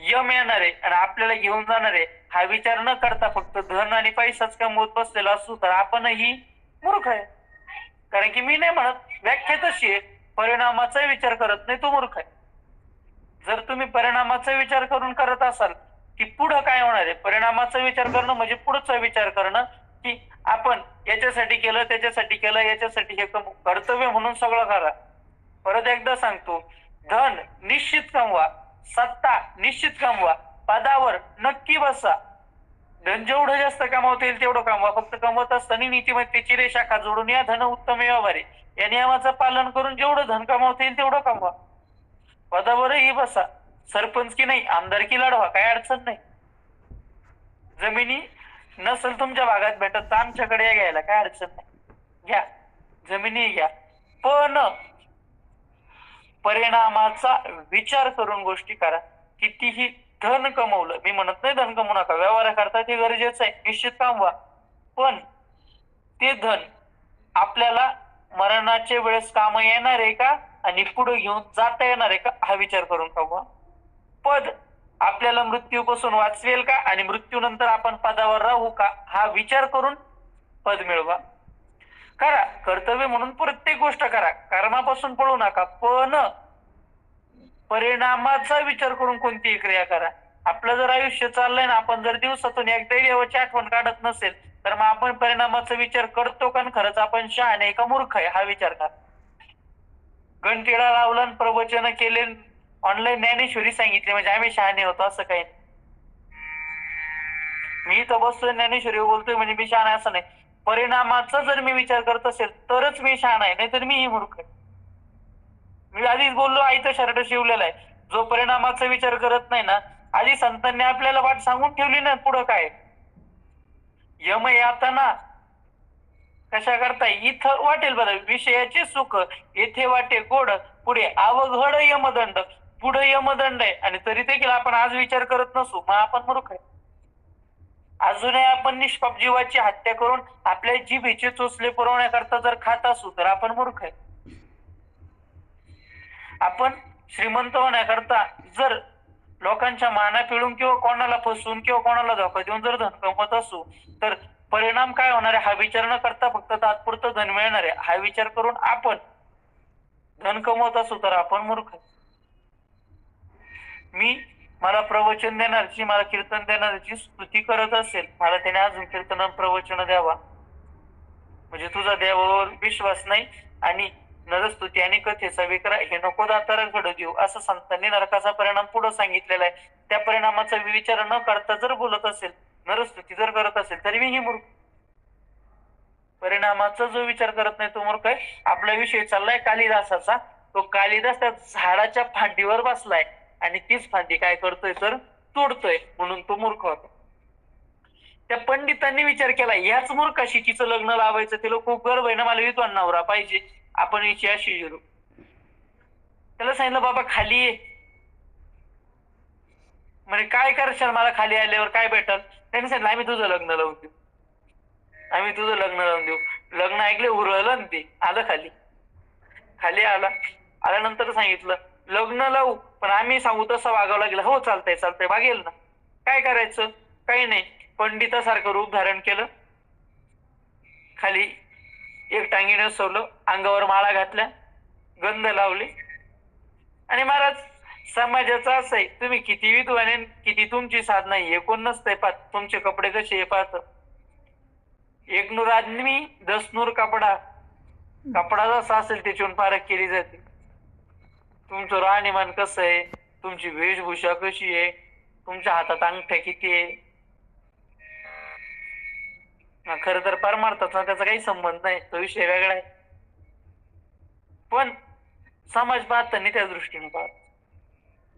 यम येणार आहे आणि आपल्याला घेऊन जाणार आहे हा विचार न करता फक्त धन आणि पैसाच कमवत बसलेला असू तर आपणही मूर्ख आहे. कारण की मी नाही म्हणत, व्याख्या तशी आहे, परिणामाचा विचार करत नाही तो मूर्ख आहे. जर तुम्ही परिणामाचा विचार करून करत असाल की पुढं काय होणार आहे, परिणामाचा विचार करणं म्हणजे पुढचा विचार करणं की आपण याच्यासाठी केलं, त्याच्यासाठी केलं, याच्यासाठी हे कर्तव्य म्हणून सगळं करा. परत एकदा सांगतो, धन निश्चित कमवा, सत्ता निश्चित कमवा, पदावर नक्की बसा. धन जेवढं जास्त कमावता येईल तेवढं कमवा. फक्त कमवत असताना नीतिमत्तेची रेषा जोडून या धन उत्तम व्यवहारे या नियमाचं पालन करून जेवढं धन कमावता येईल तेवढं कमवा. पदावरही बसा, सरपंच की नाही आमदारकी लढवा, काही अडचण नाही. जमिनी नसेल तुमच्या भागात भेटत तर आमच्याकडे या घ्यायला, काय अडचण नाही, घ्या जमिनी घ्या. पण परिणामाचा विचार करून गोष्टी करा. कितीही धन कमवलं, मी म्हणत नाही धन कमवू नका, व्यवहार करता ते गरजेचं आहे, निश्चित कमवा, पण ते धन आपल्याला मरणाच्या वेळेस काम येणार आहे का आणि पुढे घेऊन जाता येणार आहे का हा विचार करून कमवा. पद आपल्याला मृत्यूपासून वाचवेल का आणि मृत्यूनंतर आपण पदावर राहू का हा विचार करून पद मिळवा. करा कर्तव्य म्हणून प्रत्येक गोष्ट करा, कर्मापासून पळू नका, पण परिणामाचा विचार करून कोणतीही क्रिया करा. आपलं जर आयुष्य चाललंय ना, आपण जर दिवसातून एकदा देवाची आठवण काढत नसेल तर मग आपण परिणामाचा विचार करतो का? खरंच आपण शहाणे का मूर्ख आहे हा विचार करा. घंटिडा लावला प्रवचन केले, ऑनलाईन ज्ञानेश्वरी सांगितली म्हणजे आम्ही शहाणे होतो असं काही नाही. मी तर बसतोय ज्ञानेश्वरी बोलतोय म्हणजे मी शहाणा असं नाही. परिणामाचा जर मी विचार करत असेल तरच मी शहाणा आहे, नाहीतर मीही मूर्ख आहे. मी आधीच बोललो, आईचा शर्ट शिवलेला आहे. जो परिणामाचा विचार करत नाही ना, आधी संतांनी आपल्याला वाट सांगून ठेवली ना, पुढं काय यम यातना कशा करता इथं वाटेल बरं विषयाचे सुख, येथे वाटे गोड, पुढे अवघड यमदंड, पुढे यमदंड आहे आणि तरी देखील आपण आज विचार करत नसू, मग आपण मूर्ख आहे. अजूनही आपण निष्पाप जीवाची हत्या करून आपल्या जिभेचे चोचले पुरवण्याकरता जर खात असू तर आपण मूर्ख आहे. आपण श्रीमंत होण्याकरता जर लोकांच्या माना पिळून किंवा कोणाला फसवून किंवा कोणाला धोका देऊन जर धन कमवत असू तर परिणाम काय होणार आहे हा विचार न करता फक्त तात्पुरतं धन मिळणार आहे हा विचार करून आपण धन कमवत असू तर आपण मूर्ख आहे. मला प्रवचन देणारची, मला कीर्तन देणाऱ्याची स्तुती करत असेल, मला त्याने अजून कीर्तन प्रवचन द्यावा, म्हणजे तुझा देवावर विश्वास नाही आणि नरस्तुती आणि कथेचा विक्रय हे नको दातार घडू देऊ असं संतांनी नरकाचा परिणाम पुढे सांगितलेला आहे. त्या परिणामाचा विचार न करता जर बोलत असेल, नरस्तुती जर करत असेल तरी मी ही मूर्ख. परिणामाचा जो विचार करत नाही तो मूर्ख आहे. आपला विषय चाललाय कालिदासाचा. तो कालिदास त्या झाडाच्या फांदीवर बसलाय आणि तीच फांदी काय करतोय तर तोडतोय, म्हणून तो मूर्ख होता. त्या पंडितांनी विचार केला याच मूर्खाशी तिचं लग्न लावायचं, तिला खूप गर्व आहे ना, मला विद्वान नवरा पाहिजे, आपण हिची अशी जिरू. त्याला सांगितलं बाबा खाली ये. म्हणजे काय करशाल, मला खाली आल्यावर काय भेटल? त्यांनी सांगितलं आम्ही तुझं लग्न लावून देऊ, आम्ही तुझं लग्न लावून देऊ. लग्न ऐकले उरलं ना, ते आलं खाली. खाली आल्यानंतर सांगितलं लग्न लावू पण आम्ही सांगू तसं वागावं लागेल. हो चालतंय वागेल ना, काय करायचं, काही नाही. पंडितासारखं रूप धारण केलं, खाली एक टांगी नसवलं, अंगावर माळा घातल्या, गंध लावले. आणि महाराज समाजाचं असं आहे, तुम्ही किती विद्वान आहे, किती तुमची साधना हे कोण नसतंय पाहत. तुमचे कपडे कसे हे पाहत. एक नूर आदमी 10 नूर कपडा. कपडा जसा असेल त्याच्यावरून फारक केली जाते. तुमचं राहणीमान कसं आहे, तुमची वेशभूषा कशी आहे, तुमच्या हातात अंगठ्या किती आहे. खर तर परमार्थाचा त्याचा काही संबंध नाही, तो विषय वेगळा आहे. पण समाज पाहताना त्या दृष्टीने पाहत.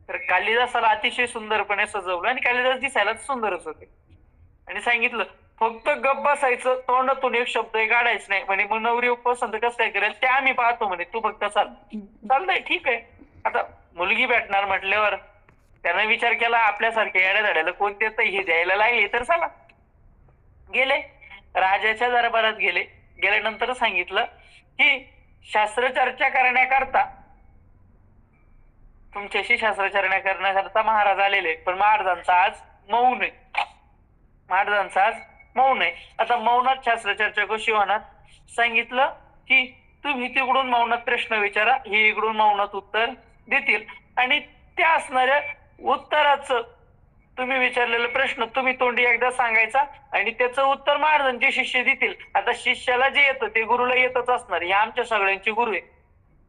तर कालिदासाला अतिशय सुंदरपणे सजवलं आणि कालिदास दिसायला सुंदरच होते. आणि सांगितलं फक्त गप्प बसायचं, तोंडातून एक शब्द काढायच नाही म्हणे. मग नवरी पसंत कसं काय करेल ते आम्ही पाहतो म्हणे, तू फक्त चाललंय ठीक आहे. आता मुलगी भेटणार म्हटल्यावर त्यानं विचार केला आपल्यासारख्या येड्या धड्याला कोणते तर हे द्यायला लागले तर चला. गेले राजाच्या दरबारात गेल्यानंतर सांगितलं की शास्त्रचर्चा करण्याकरता, तुमच्याशी शास्त्रचर्चा करण्याकरता महाराज आलेले, पण महाराजांचा आज मौन आहे. आता मौनात शास्त्रचर्चा कशी होणार. सांगितलं की तुम्ही तिकडून मौनात प्रश्न विचारा, हे इकडून मौनात उत्तर देतील. आणि त्या असणाऱ्या उत्तराचं तुम्ही विचारलेला प्रश्न तुम्ही तोंडी एकदा सांगायचा आणि त्याचं उत्तर महाराजांचे शिष्य देतील. आता शिष्याला जे येतं ते गुरुला येतच असणार. हे आमच्या सगळ्यांची गुरु आहे.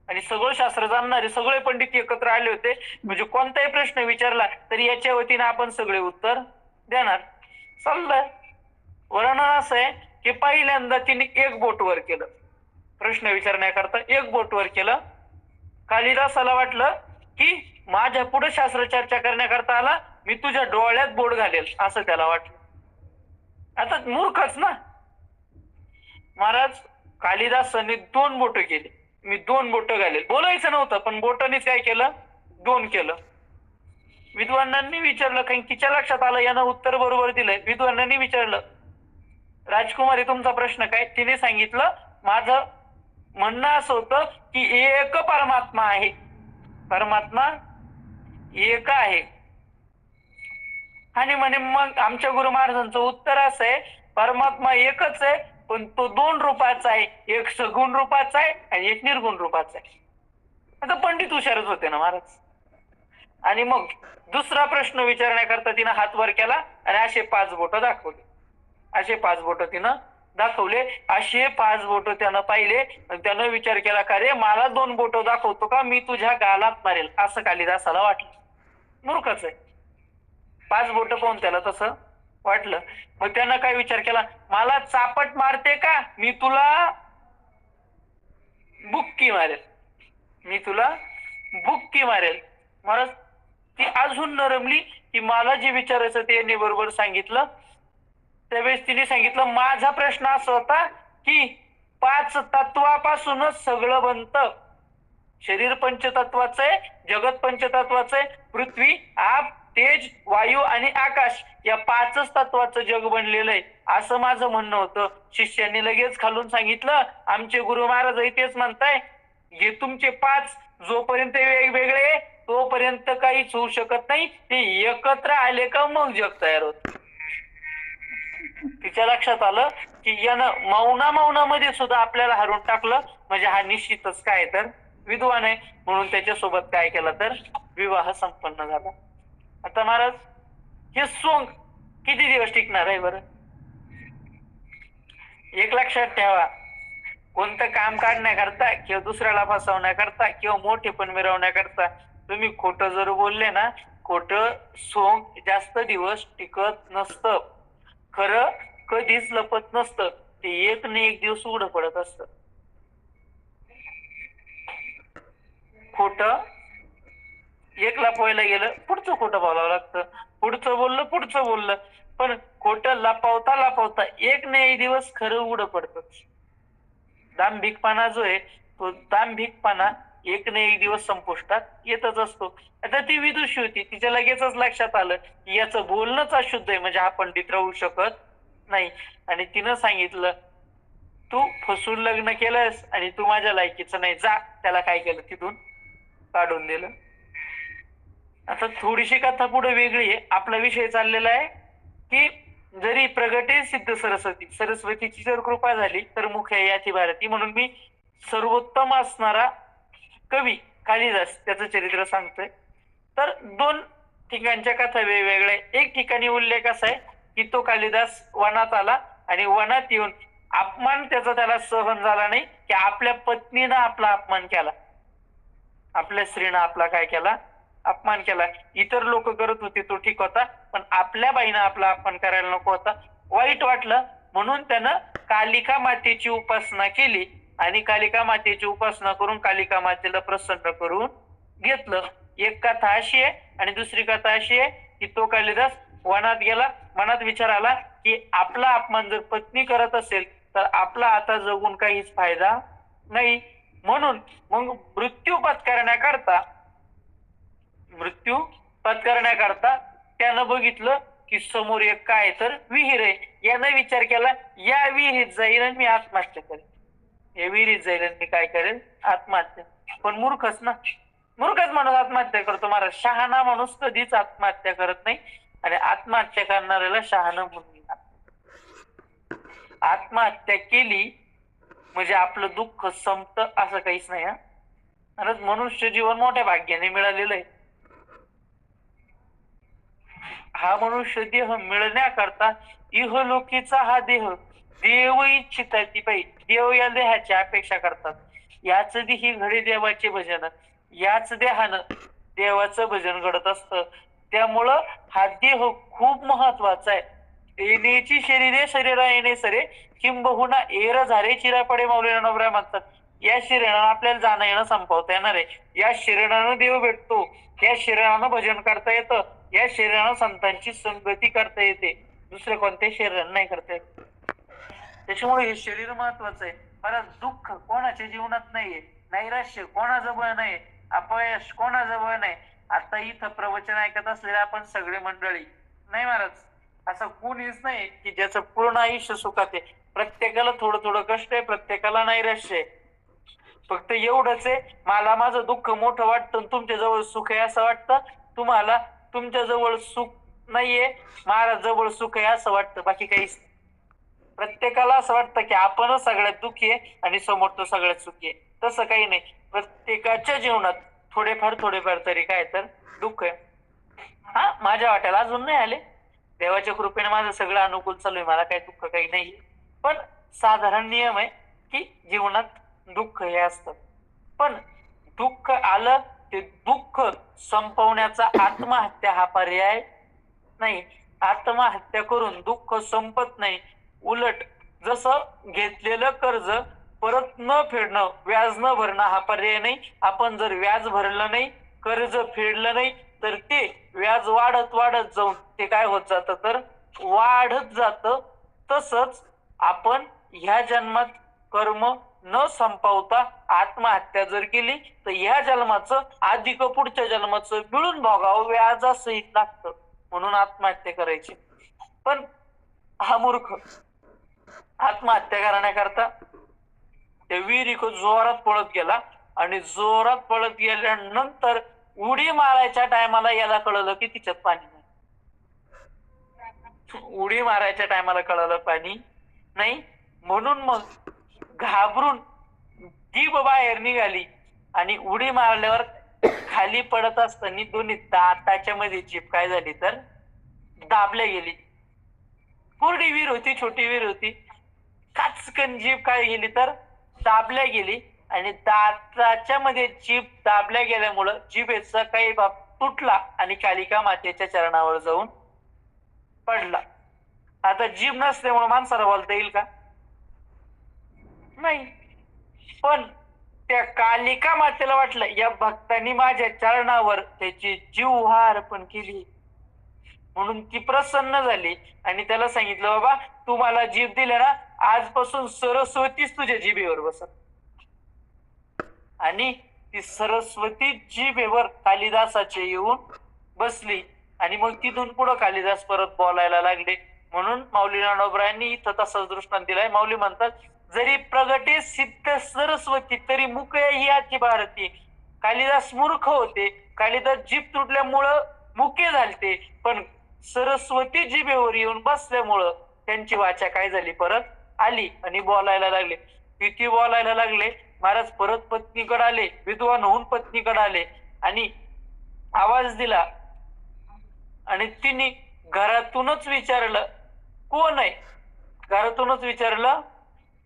आणि सगळं शास्त्र जाणणारे सगळे पंडित एकत्र आले होते. म्हणजे कोणताही प्रश्न विचारला तरी याच्या वतीने आपण सगळे उत्तर देणार. चाललंय. वर्णन असं आहे की पहिल्यांदा तिने एक बोट वर केलं, प्रश्न विचारण्याकरता एक बोट वर केलं. कालिदासाला वाटलं की माझ्या पुढे शास्त्र चर्चा करण्याकरता आला, मी तुझ्या डोळ्यात बोट घालेल असं त्याला वाटलं. आता मूर्खच ना. महाराज कालिदासाने 2 बोट केली, मी 2 बोट घालेल. बोलायचं नव्हतं पण बोटानेच काय केलं, 2 केलं. विद्वानांनी विचारलं, कारण तिच्या लक्षात आलं यानं उत्तर बरोबर दिलंय. विद्वानांनी विचारलं राजकुमारी तुमचा प्रश्न काय. तिने सांगितलं माझं म्हणणं असं होतं की एक परमात्मा आहे, परमात्मा एक आहे. आणि म्हणे मग आमच्या गुरु महाराजांचं उत्तर असं आहे परमात्मा एकच आहे, पण तो 2 रूपाचा आहे. एक सगुण रूपाचा आहे आणि एक निर्गुण रूपाचा आहे. आता पंडित हुशारच होते ना महाराज. आणि मग दुसरा प्रश्न विचारण्याकरता तिनं हात वर केला आणि असे 5 बोट दाखवले. असे 5 बोट तिनं दाखवले. असे 5 बोट त्यानं पाहिले आणि त्यानं विचार केला का रे मला 2 बोट दाखवतो का, मी तुझ्या गालात मारेल. असं कालिदासाला वाटलं. मूर्खच आहे. 5 बोट पाहून त्याला तसं वाटलं. मग त्यानं काय विचार केला, मला चापट मारते का, मी तुला बुक्की मारेल, मी तुला बुक्की मारेल. महाराज ती अजून नरमली की मला जे विचारायचं ते यांनी बरोबर सांगितलं. त्यावेळेस तिने सांगितलं माझा प्रश्न असा होता की 5 तत्वापासूनच सगळं बनतं. शरीर पंचतत्वाचं आहे, जगत पंचतत्वाचं आहे, पृथ्वी आप तेज वायू आणि आकाश या 5च तत्वाचं जग बनलेलं आहे असं माझं म्हणणं होतं. शिष्यांनी लगेच खालून सांगितलं आमचे गुरु महाराज तेच म्हणताय, हे तुमचे 5 जोपर्यंत वेगवेगळे तोपर्यंत काहीच होऊ शकत नाही, ते एकत्र आले का मग जग तयार होत. तिच्या लक्षात आलं की यानं मौनामध्ये सुद्धा आपल्याला हरवून टाकलं. म्हणजे हा निश्चितच काय तर विद्वान आहे. म्हणून त्याच्यासोबत काय केलं तर विवाह संपन्न झाला. आता महाराज हे सोंग किती दिवस टिकणार आहे बरं. एक लक्षात ठेवा, कोणतं काम काढण्याकरता किंवा दुसऱ्याला फसवण्याकरता किंवा मोठेपण मिरवण्याकरता तुम्ही खोटं जर बोलले ना, खोटं सोंग जास्त दिवस टिकत नसतं. खरं कधीच लपत नसतं, ते एक न एक दिवस उघड पडत असतं. खोटं एक लपवायला गेलं पुढचं खोटं बोलावं लागतं, पुढचं बोललं पण खोटं लपवता एक न एक दिवस खरं उघड पडतं. दांभिकपणा जो आहे तो दांभिकपणा एक न एक दिवस संपुष्टात येतच असतो. आता ती विदुषी होती, तिच्या लगेचच लक्षात आलं की याचं बोलणंच अशुद्ध आहे, म्हणजे हा पंडित राहू शकत नाही. आणि तिनं सांगितलं तू फसून लग्न केलंस आणि तू माझ्या लायकीचं नाही, जा. त्याला काय केलं, तिथून काढून दिलं. आता थोडीशी कथा पुढे वेगळी आहे. आपला विषय चाललेला आहे की जरी जरी प्रगटे सिद्ध सरस्वती, सरस्वतीची जर कृपा झाली तर मुखे याची भारती. म्हणून मी सर्वोत्तम असणारा कवी कालिदास त्याचं चरित्र सांगतोय. तर दोन ठिकाणच्या कथा वेगवेगळ्या. एक ठिकाणी उल्लेख असा आहे की तो कालिदास वनात आला आणि वनात येऊन अपमान त्याला सहन झाला नाही की आपल्या पत्नीनं आपला अपमान केला, आपल्या स्त्रीनं आपला काय केला, अपमान केला. इतर लोक करत होते तो ठीक होता, पण आपल्या बाईनं आपला अपमान करायला नको होता. वाईट वाटलं म्हणून त्यानं कालिका मातेची उपासना केली आणि कालिका मातेची उपासना करून कालिका मातेला प्रसन्न करून घेतलं. एक कथा अशी आहे आणि दुसरी कथा अशी आहे की तो कालिदास वनात गेला, मनात विचार आला की आपला अपमान जर पत्नी करत असेल तर आपला आता जगून काहीच फायदा नाही. म्हणून मग मृत्यू पत्करण्याकरता त्यानं बघितलं की समोर एक काय तर विहीर आहे. यानं विचार केला या विहिरीत जाईल आणि मी आत्महत्या करेन, या विहिरीत जाईल आणि मी काय करेन, आत्महत्या. पण मूर्खच माणूस आत्महत्या करतो महाराज. शहाणा माणूस कधीच आत्महत्या करत नाही आणि आत्महत्या करणाऱ्याला शहाणा म्हणून आत्महत्या केली म्हणजे आपलं दुःख संपतं असं काहीच नाही. मनुष्य जीवन मोठ्या भाग्याने मिळालेलं आहे. हा मनुष्य देह मिळण्याकरता इहलोकीचा हा देह देव इच्छित ती पाहिजे. देव या देहाची अपेक्षा करतात. याच देही घडे देवाचे भजन, याच देहानं देवाचं भजन घडत असतं. त्यामुळं हा देह खूप महत्वाचा आहे. येण्याची शरीरे शरीरा येणे सरे किंबहुना एर झारे चिरा पडे माऊली नवरा म्हणतात. या शरीरानं आपल्याला जाणं येणं संपवता येणार आहे. या शरीरानं देव भेटतो, या शरीरानं भजन करता येतं, या शरीरानं संतांची संगती करता येते. दुसऱ्या कोणत्याही शरीरानं नाही करता येत. त्याच्यामुळे हे शरीर महत्वाचं आहे. परत दुःख कोणाच्या जीवनात नाहीये, नैराश्य कोणाजवळ नाही, अपयश कोणाजवळ नाही. आता इथं प्रवचन ऐकत असलेले आपण सगळे मंडळी नाही महाराज, असं कोणीच नाही की ज्याचं पूर्ण आयुष्य सुखात आहे. प्रत्येकाला थोडं थोडं कष्ट आहे, प्रत्येकाला नैराश्य आहे. फक्त एवढंच आहे, मला माझं दुःख मोठं वाटतं, तुमच्या जवळ सुख आहे असं वाटतं. तुम्हाला तुमच्या जवळ सुख नाहीये, माझ्या जवळ सुख आहे असं वाटतं. बाकी काहीच नाही. प्रत्येकाला असं वाटतं की आपणच सगळ्यात दुःखी आहे आणि समोर तो सगळ्यात सुखी आहे. तसं काही नाही. प्रत्येकाच्या जीवनात थोडेफार तरी काय तर दुःख आहे. माझ्या वाट्याला अजून नाही आले, देवाच्या कृपेने माझं सगळं अनुकूल चालू आहे, मला काही दुःख काही नाही. पण साधारण नियम आहे की जीवनात दुःख हे असतं. पण दुःख आलं ते दुःख संपवण्याचा आत्महत्या हा पर्याय नाही. आत्महत्या करून दुःख संपत नाही. उलट जसं घेतलेलं कर्ज परत न फेडणं, व्याज न भरणं हा पर्याय नाही. आपण जर व्याज भरलं नाही, कर्ज फेडलं नाही तर ते व्याज वाढत जाऊन ते काय होत जातं तर वाढत जातं. तसंच आपण ह्या जन्मात कर्म न संपवता आत्महत्या जर केली तर ह्या जन्माचं अधिक पुढच्या जन्माचं मिळून भोगावं व्याजासहित लागतं. म्हणून आत्महत्या करायची. पण हा मूर्ख आत्महत्या करण्याकरता त्या विहिरीक जोरात पळत गेला आणि जोरात पळत गेल्यानंतर उडी मारायच्या टायमाला याला कळलं की तिच्यात पाणी नाही. उडी मारायच्या टायमाला कळलं पाणी नाही. म्हणून मग घाबरून जीभ बाहेर निघाली आणि उडी मारल्यावर खाली पडत असताना दोन्ही दाताच्या मध्ये जीभ काय झाली तर दाबल्या गेली. कोरडी विहीर होती, छोटी विहीर होती. काचकन जीभ काय गेली तर दाबल्या गेली आणि दाताच्या मध्ये जीभ दाबल्या गेल्यामुळं जिभेचा काही भाग तुटला आणि कालिका मातेच्या चरणावर जाऊन पडला. आता जीभ नसल्यामुळे माणसाला बोलता येईल का? नाही. पण त्या कालिका मातेला वाटलं या भक्तांनी माझ्या चरणावर त्याची जीवहार अर्पण केली म्हणून ती प्रसन्न झाली आणि त्याला सांगितलं बाबा तू मला जीभ दिले ना, आजपासून सरस्वतीच तुझ्या जिभेवर बसत. आणि ती सरस्वती जिभेवर कालिदासाचे येऊन बसली आणि मग तिथून पुढे कालिदास परत बोलायला लागले. म्हणून माऊली ज्ञानोबरायांनी इथं तसाच दृष्टांत दिलाय. माऊली म्हणतात जरी प्रगटे सिद्ध सरस्वती तरी मुके ही आची भारती. कालिदास मूर्ख होते, कालिदास जीभ तुटल्यामुळं मुके झालते, पण सरस्वती जिभेवर येऊन बसल्यामुळं त्यांची वाचा काय झाली, परत आली आणि बोलायला लागले. किती बोलायला लागले, महाराज परत पत्नीकडे आले, विद्वान होऊन पत्नीकडे आले आणि आवाज दिला आणि तिने घरातूनच विचारलं कोण आहे, घरातूनच विचारलं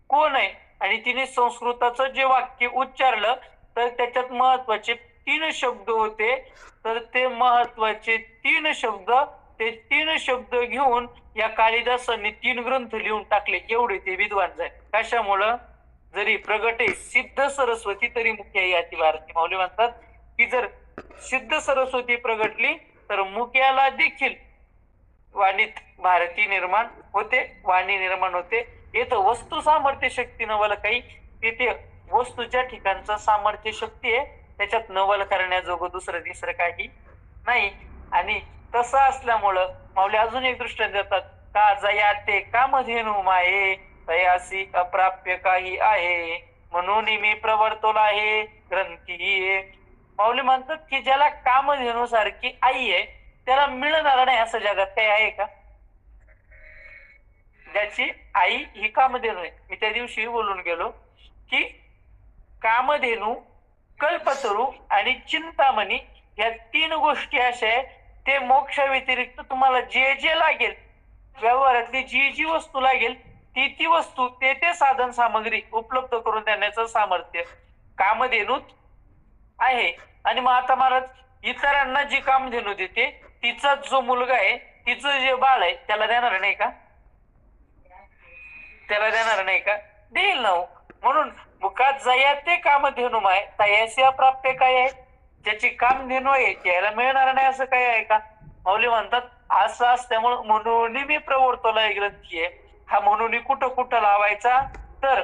कोण आहे, आणि तिने संस्कृताचं जे वाक्य उच्चारलं तर त्याच्यात महत्वाचे 3 शब्द होते. तर ते महत्वाचे 3 शब्द, ते 3 शब्द घेऊन या कालिदासांनी 3 ग्रंथ लिहून टाकले. एवढे ते विद्वान झाले. कशामुळं? जरी प्रगटे सिद्ध सरस्वती तरी मुख्य आहे अति भारती. माऊली म्हणतात की जर सिद्ध सरस्वती प्रगटली तर मुख्याला देखील वाणीत भारती निर्माण होते, वाणी निर्माण होते. येतं वस्तू सामर्थ्य शक्ती नवल काही, तिथे वस्तूच्या ठिकाणचं सामर्थ्य शक्ती आहे, त्याच्यात नवल करण्याजोगं दुसरं तिसरं काही नाही. आणि तसं असल्यामुळं माऊली अजून एक दृष्टांत देतात, का जया ते कामधेनु माये तयासी अप्राप्य काही आहे, म्हणून मी प्रवर्तवला आहे ग्रंथी. माऊली म्हणतात की ज्याला कामधेनु सारखी आई आहे त्याला मिळणार नाही असं जगात काही आहे का? ज्याची आई ही कामधेनु आहे. मी त्या दिवशी बोलून गेलो की कामधेनु, कल्पतरू आणि चिंतामणी या 3 गोष्टी अशा आहे, ते मोक्षा व्यतिरिक्त तुम्हाला जे जे लागेल, व्यवहारातली जी जी वस्तू लागेल ती ती वस्तू, ते साधन सामग्री उपलब्ध करून देण्याचं सामर्थ्य कामधेनूत आहे. आणि मग आता महाराज इतरांना जी कामधेनू देते, तिचा जो मुलगा आहे, तिचं जे बाळ आहे, त्याला देणार नाही का? त्याला देणार नाही का? देईल ना. म्हणून मुखात जया ते कामधेनु माय तयासी अप्राप्य काय आहे, ज्याची कामधेनू आहे त्याला मिळणार नाही असं काय आहे का? माऊली म्हणतात असं असल्यामुळे म्हणून मी प्रवर्तवला ग्रंथी आहे. हा म्हणून कुठं कुठं लावायचा, तर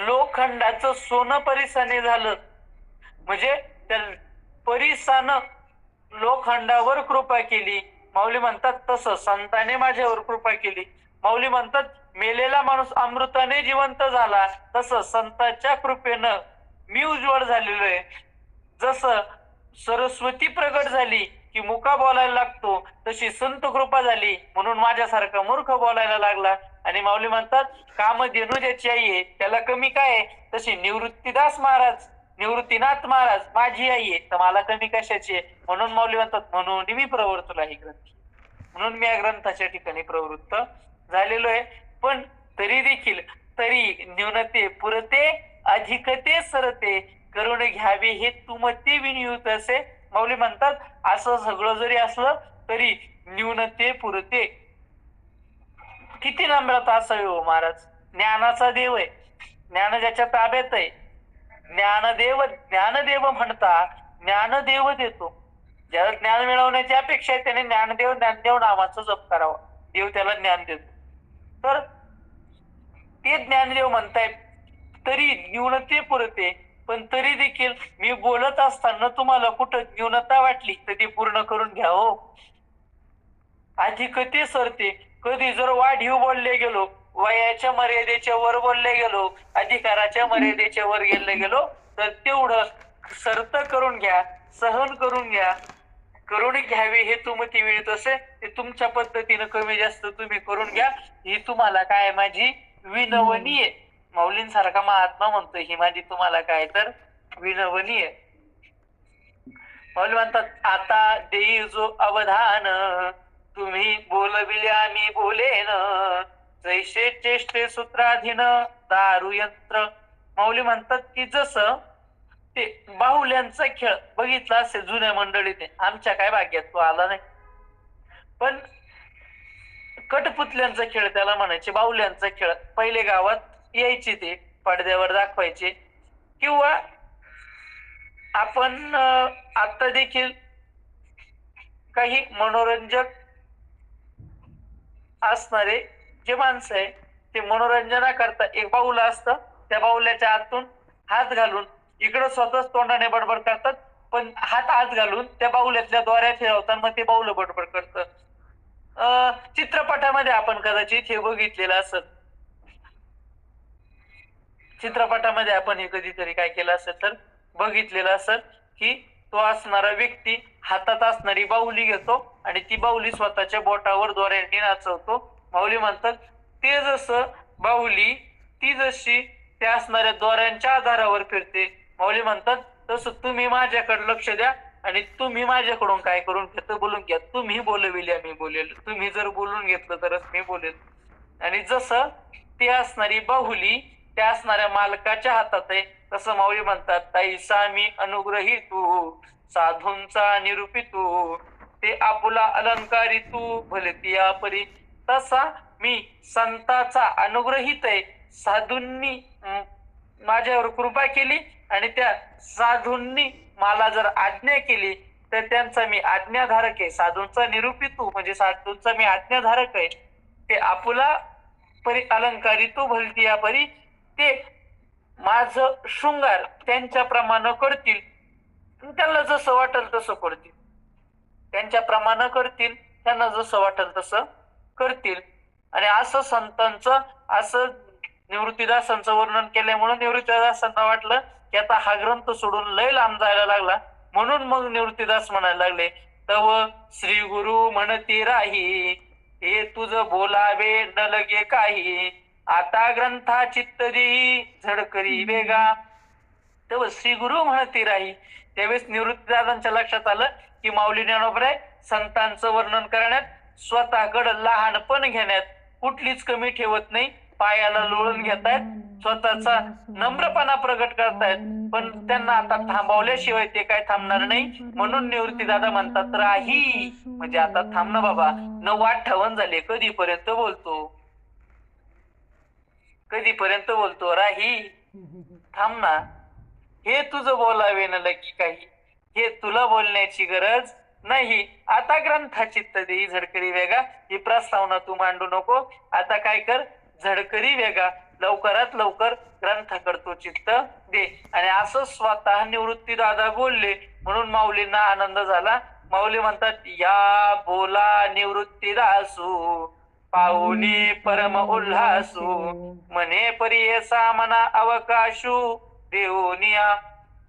लोखंडाचं सोनं परिसाने झालं म्हणजे त्या परिसानं लोखंडावर कृपा केली. माऊली म्हणतात तसं संताने माझ्यावर कृपा केली. माऊली म्हणतात मेलेला माणूस अमृताने जिवंत झाला, तसं संतांच्या कृपेनं मी उज्वल झालेलो आहे. जसं सरस्वती प्रगट झाली की मुका बोलायला लागतो, तशी संत कृपा झाली म्हणून माझ्यासारखा मूर्ख बोलायला लागला. आणि माऊली म्हणतात कामधेनू ज्याची आई आहे त्याला कमी काय आहे, तशी निवृत्तीदास महाराज, निवृत्तीनाथ महाराज माझी आई आहे, तर मला कमी कशाची आहे? म्हणून माऊली म्हणतात म्हणून मी प्रवर्तला ही ग्रंथी, म्हणून मी या ग्रंथाच्या ठिकाणी प्रवृत्त झालेलो आहे. पण तरी देखील तरी न्यूनते पुरते अधिकते सरते करून घ्यावे हे तुमते विनियुत असे. माऊली म्हणतात असं सगळं जरी असलं तरी न्यूनते पुरते. किती नम्रता असावी हो महाराज. ज्ञानाचा देव आहे, ज्ञान ज्याच्या ताब्यात आहे, ज्ञानदेव ज्ञानदेव म्हणता ज्ञानदेव देतो. ज्याला ज्ञान मिळवण्याची अपेक्षा आहे त्याने ज्ञानदेव ज्ञानदेव नावाचा जप करावा, देव त्याला ज्ञान देतो. तर ते ज्ञानदेव म्हणतायत तरी न्यूनते पुरते. पण तरी देखील मी बोलत असताना तुम्हाला कुठं न्यूनता वाटली तर ती पूर्ण करून घ्या हो. अधिकते सरते. कधी जर वाढीव बोलले गेलो, वयाच्या मर्यादेच्या वर बोलले गेलो, अधिकाराच्या मर्यादेच्या वर गेले गेलो, तर तेवढं सर्त करून घ्या, सहन करून घ्या. करून घ्यावे हे तुमती वेळत असे, ते तुमच्या पद्धतीनं कमी जास्त तुम्ही करून घ्या. ही तुम्हाला काय माझी विनवणी आहे. माऊलींसारखा महात्मा म्हणतोय ही माझी तुम्हाला काय तर विनवणी आहे. माऊली म्हणतात आता देई जो अवधान, तुम्ही बोलविले आम्ही बोलेन, जैसे चेष्टे सूत्राधीन दारू यंत्र. माऊली म्हणतात की जसं ते बाहुल्यांचा खेळ बघितला असेल जुन्या मंडळीने, आमच्या काय भाग्यात तो आला नाही, पण कटपुतल्यांचा खेळ त्याला म्हणायचे, बाहुल्यांचा खेळ. पहिले गावात यायचे, ते पडद्यावर दाखवायचे. किंवा आपण आता देखील काही मनोरंजक असणारे जे माणसं आहे ते मनोरंजनाकरता एक बाहुला असतं, त्या बाहुल्याच्या आतून हात घालून इकडं स्वतःच तोंडाने बडबड करतात, पण हात आत घालून त्या बाहुल्यातल्या दोऱ्या फिरवतात, मग ते बाहुलं बडबड करतं. चित्रपटामध्ये आपण कदाचित हे बघितलेलं असत, चित्रपटामध्ये आपण हे कधीतरी काय केलं असेल तर बघितलेलं असेल की तो असणारा व्यक्ती हातात असणारी बाहुली घेतो आणि ती बाहुली स्वतःच्या बोटावर दोऱ्यांनी नाचवतो. माऊली म्हणतात ते जसं बाहुली ती जशी त्या असणाऱ्या दोऱ्यांच्या आधारावर फिरते. माऊली म्हणतात तसं तुम्ही माझ्याकडे लक्ष द्या आणि तुम्ही माझ्याकडून काय करून घेतं बोलून घ्या. तुम्ही बोलविल्या मी बोलेल, तुम्ही जर बोलून घेतलं तरच मी बोलेल. आणि जसं ती असणारी बाहुली त्या असणाऱ्या मालकाच्या हातात आहे तसं माऊली म्हणतात तैसा मी अनुग्रही तू साधूंचा निरूपी तू ते आपुला अलंकारी तू भलती या परी. तसा मी संताचा अनुग्रहित आहे. साधूंनी माझ्यावर कृपा केली आणि त्या साधूंनी मला जर आज्ञा केली तर त्यांचा मी आज्ञाधारक आहे. साधूंचा निरूपी तू म्हणजे साधूंचा मी आज्ञाधारक आहे. ते आपुला परी अलंकारी तू भलती या परी ते माझं शृंगार त्यांच्या प्रमाणे करतील. त्यांना जसं वाटेल तसं करतील. त्यांच्या प्रमाणे करतील. त्यांना जसं वाटेल तसं करतील. आणि असं संतांचं असं निवृत्तीदासांचं वर्णन केल्यामुळे निवृत्तीदासांना वाटलं की आता हा ग्रंथ सोडून लय लांब जायला लागला. म्हणून मग निवृत्तीदास म्हणायला लागले तव श्री गुरु म्हणती राही हे तुझं बोलावे न लगे काही आता ग्रंथा चित्त देई झडकरी वेगा. तेव्हा श्री गुरु म्हणती राही. त्यावेळेस निवृत्तीदादांच्या लक्षात आलं की माऊली ज्ञानोबराय संतांचं वर्णन करण्यात स्वतःकडं लहानपण घेण्यात कुठलीच कमी ठेवत नाही. पायाला लोळून घेतायत, स्वतःचा नम्रपणा प्रगट करतायत, पण त्यांना आता थांबवल्याशिवाय ते काय थांबणार नाही. म्हणून निवृत्तीदादा म्हणतात राही म्हणजे आता थांब ना बाबा, 9:58 झाले, कधीपर्यंत बोलतो, कधीपर्यंत बोलतो, राही थांब ना. हे तुझं बोलावे न लगी काही, हे तुला बोलण्याची गरज नाही. आता ग्रंथा चित्त देई झडकरी वेगा. ही प्रस्तावना तू मांडू नको. आता काय कर, झडकरी वेगा, लवकरात लवकर ग्रंथ करतो चित्त दे. आणि असं स्वतः निवृत्ती दादा बोलले म्हणून माऊलींना आनंद झाला. माऊली म्हणतात या बोला निवृत्ती दासू पाहुनी परम उल्हासू मने परियसा मना अवकाशू देऊनिया.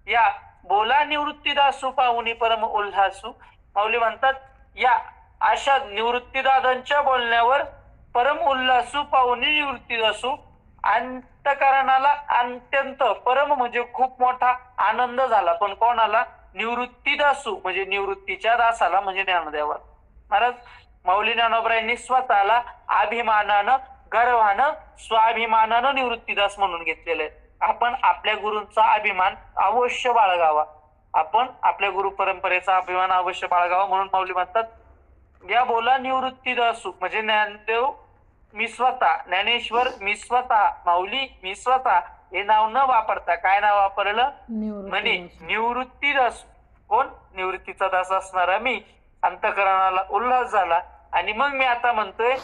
या बोला निवृत्तीदासू पाहुनी परम उल्हासू. माऊली म्हणतात या अशा निवृत्तीदादांच्या बोलण्यावर परम उल्हासू पाहुनी निवृत्तीदासू अंतकरणाला अत्यंत परम म्हणजे खूप मोठा आनंद झाला. पण कोणाला? निवृत्तीदासू म्हणजे निवृत्तीच्या दासाला म्हणजे ज्ञानदेवा महाराज. माऊली ज्ञानोबरायांनी स्वतःला अभिमानानं गर्वानं स्वाभिमानानं निवृत्तीदास म्हणून घेतलेलं आहे. आपण आपल्या गुरूंचा अभिमान अवश्य बाळगावा. आपण आपल्या गुरु परंपरेचा अभिमान अवश्य बाळगावा. म्हणून माऊली म्हणतात या बोला निवृत्तीदासू म्हणजे ज्ञानदेव मी स्वतः, ज्ञानेश्वर मी स्वतः, माऊली मी स्वतः हे नाव न वापरता काय नाव वापरलं म्हणे निवृत्तीदास. कोण? निवृत्तीचा दास असणारा मी. अंतकरणाला उल्हास झाला. आणि मग मी आता म्हणतोय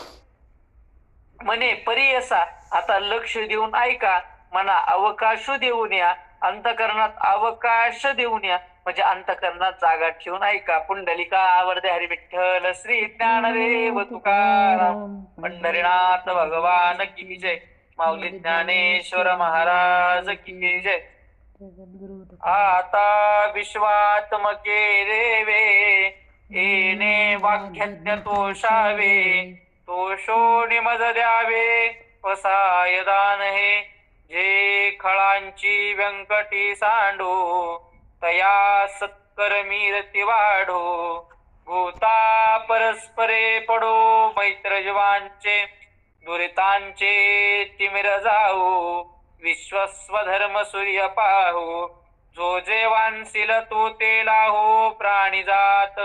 म्हणे परियसा, आता लक्ष देऊन ऐका, मना अवकाश देऊन या, अंतकरणात अवकाश देऊन या म्हणजे अंतकरणात जागा ठेवून ऐका. पुंडलिका वरदे हरी विठ्ठल श्री ज्ञानदेव तुकाराम पंढरीनाथ भगवान की जय. माऊली ज्ञानेश्वर महाराज की जय. आता विश्वात्मके देवे येणे वाक्यज्ञ तोषावे तोषो निमज द्यावे पसायदान हे जे खळांची व्यंकटी सांडो तया सत्कर्मी रती वाढो भूता परस्परे पडो मैत्र जीवांचे दुरितांचे तिमिर जाओ विश्वस्वधर्म सूर्य पाहो जो जे वांसिल तो ते लाहो प्राणी जात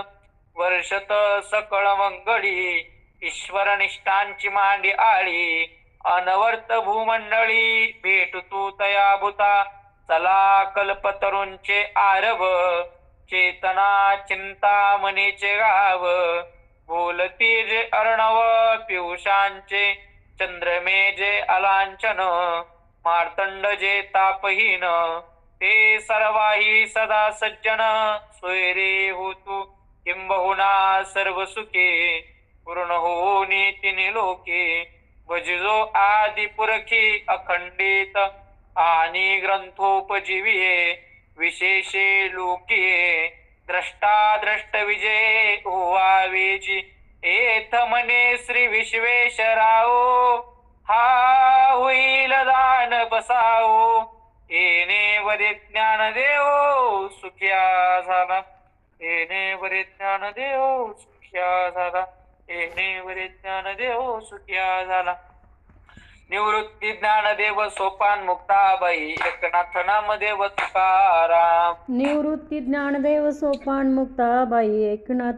वर्षत सकळ मंगळी ईश्वर निष्ठांची मांडी आळी अनवर्त भूमंडळी भेटू तू तया भूता चला कल्पतरूंचे आरव चेतना चिंता मनीचे गाव बोलती जे अर्णव पियुषांचे चंद्रमे जे अलांचन मार्तंड जे तापहीन ते सर्वाही सदा सज्जन सोयरे होतू किंबहुना सर्व सुखे पूर्ण होनी तिने लोके भजिजो आदि पुरखी अखंडित आणि ग्रंथोपजीविये विशेषे लोके द्रष्टा द्रष्ट विजय ओवावेची एथ म्हणे श्री विश्वेश्वराओ हा होईल दान बसाओ येणे वरे ज्ञान देव सुखिया झाला येणे वरे ज्ञान देव सुखिया झाला येणे वरे ज्ञान देव सुखिया झाला. निवृत्ती ज्ञानदेव सोपान मुक्ताबाई एकनाथ नामदेव तुकाराम. निवृत्ती ज्ञानदेव सोपान मुक्ताबाई एकनाथ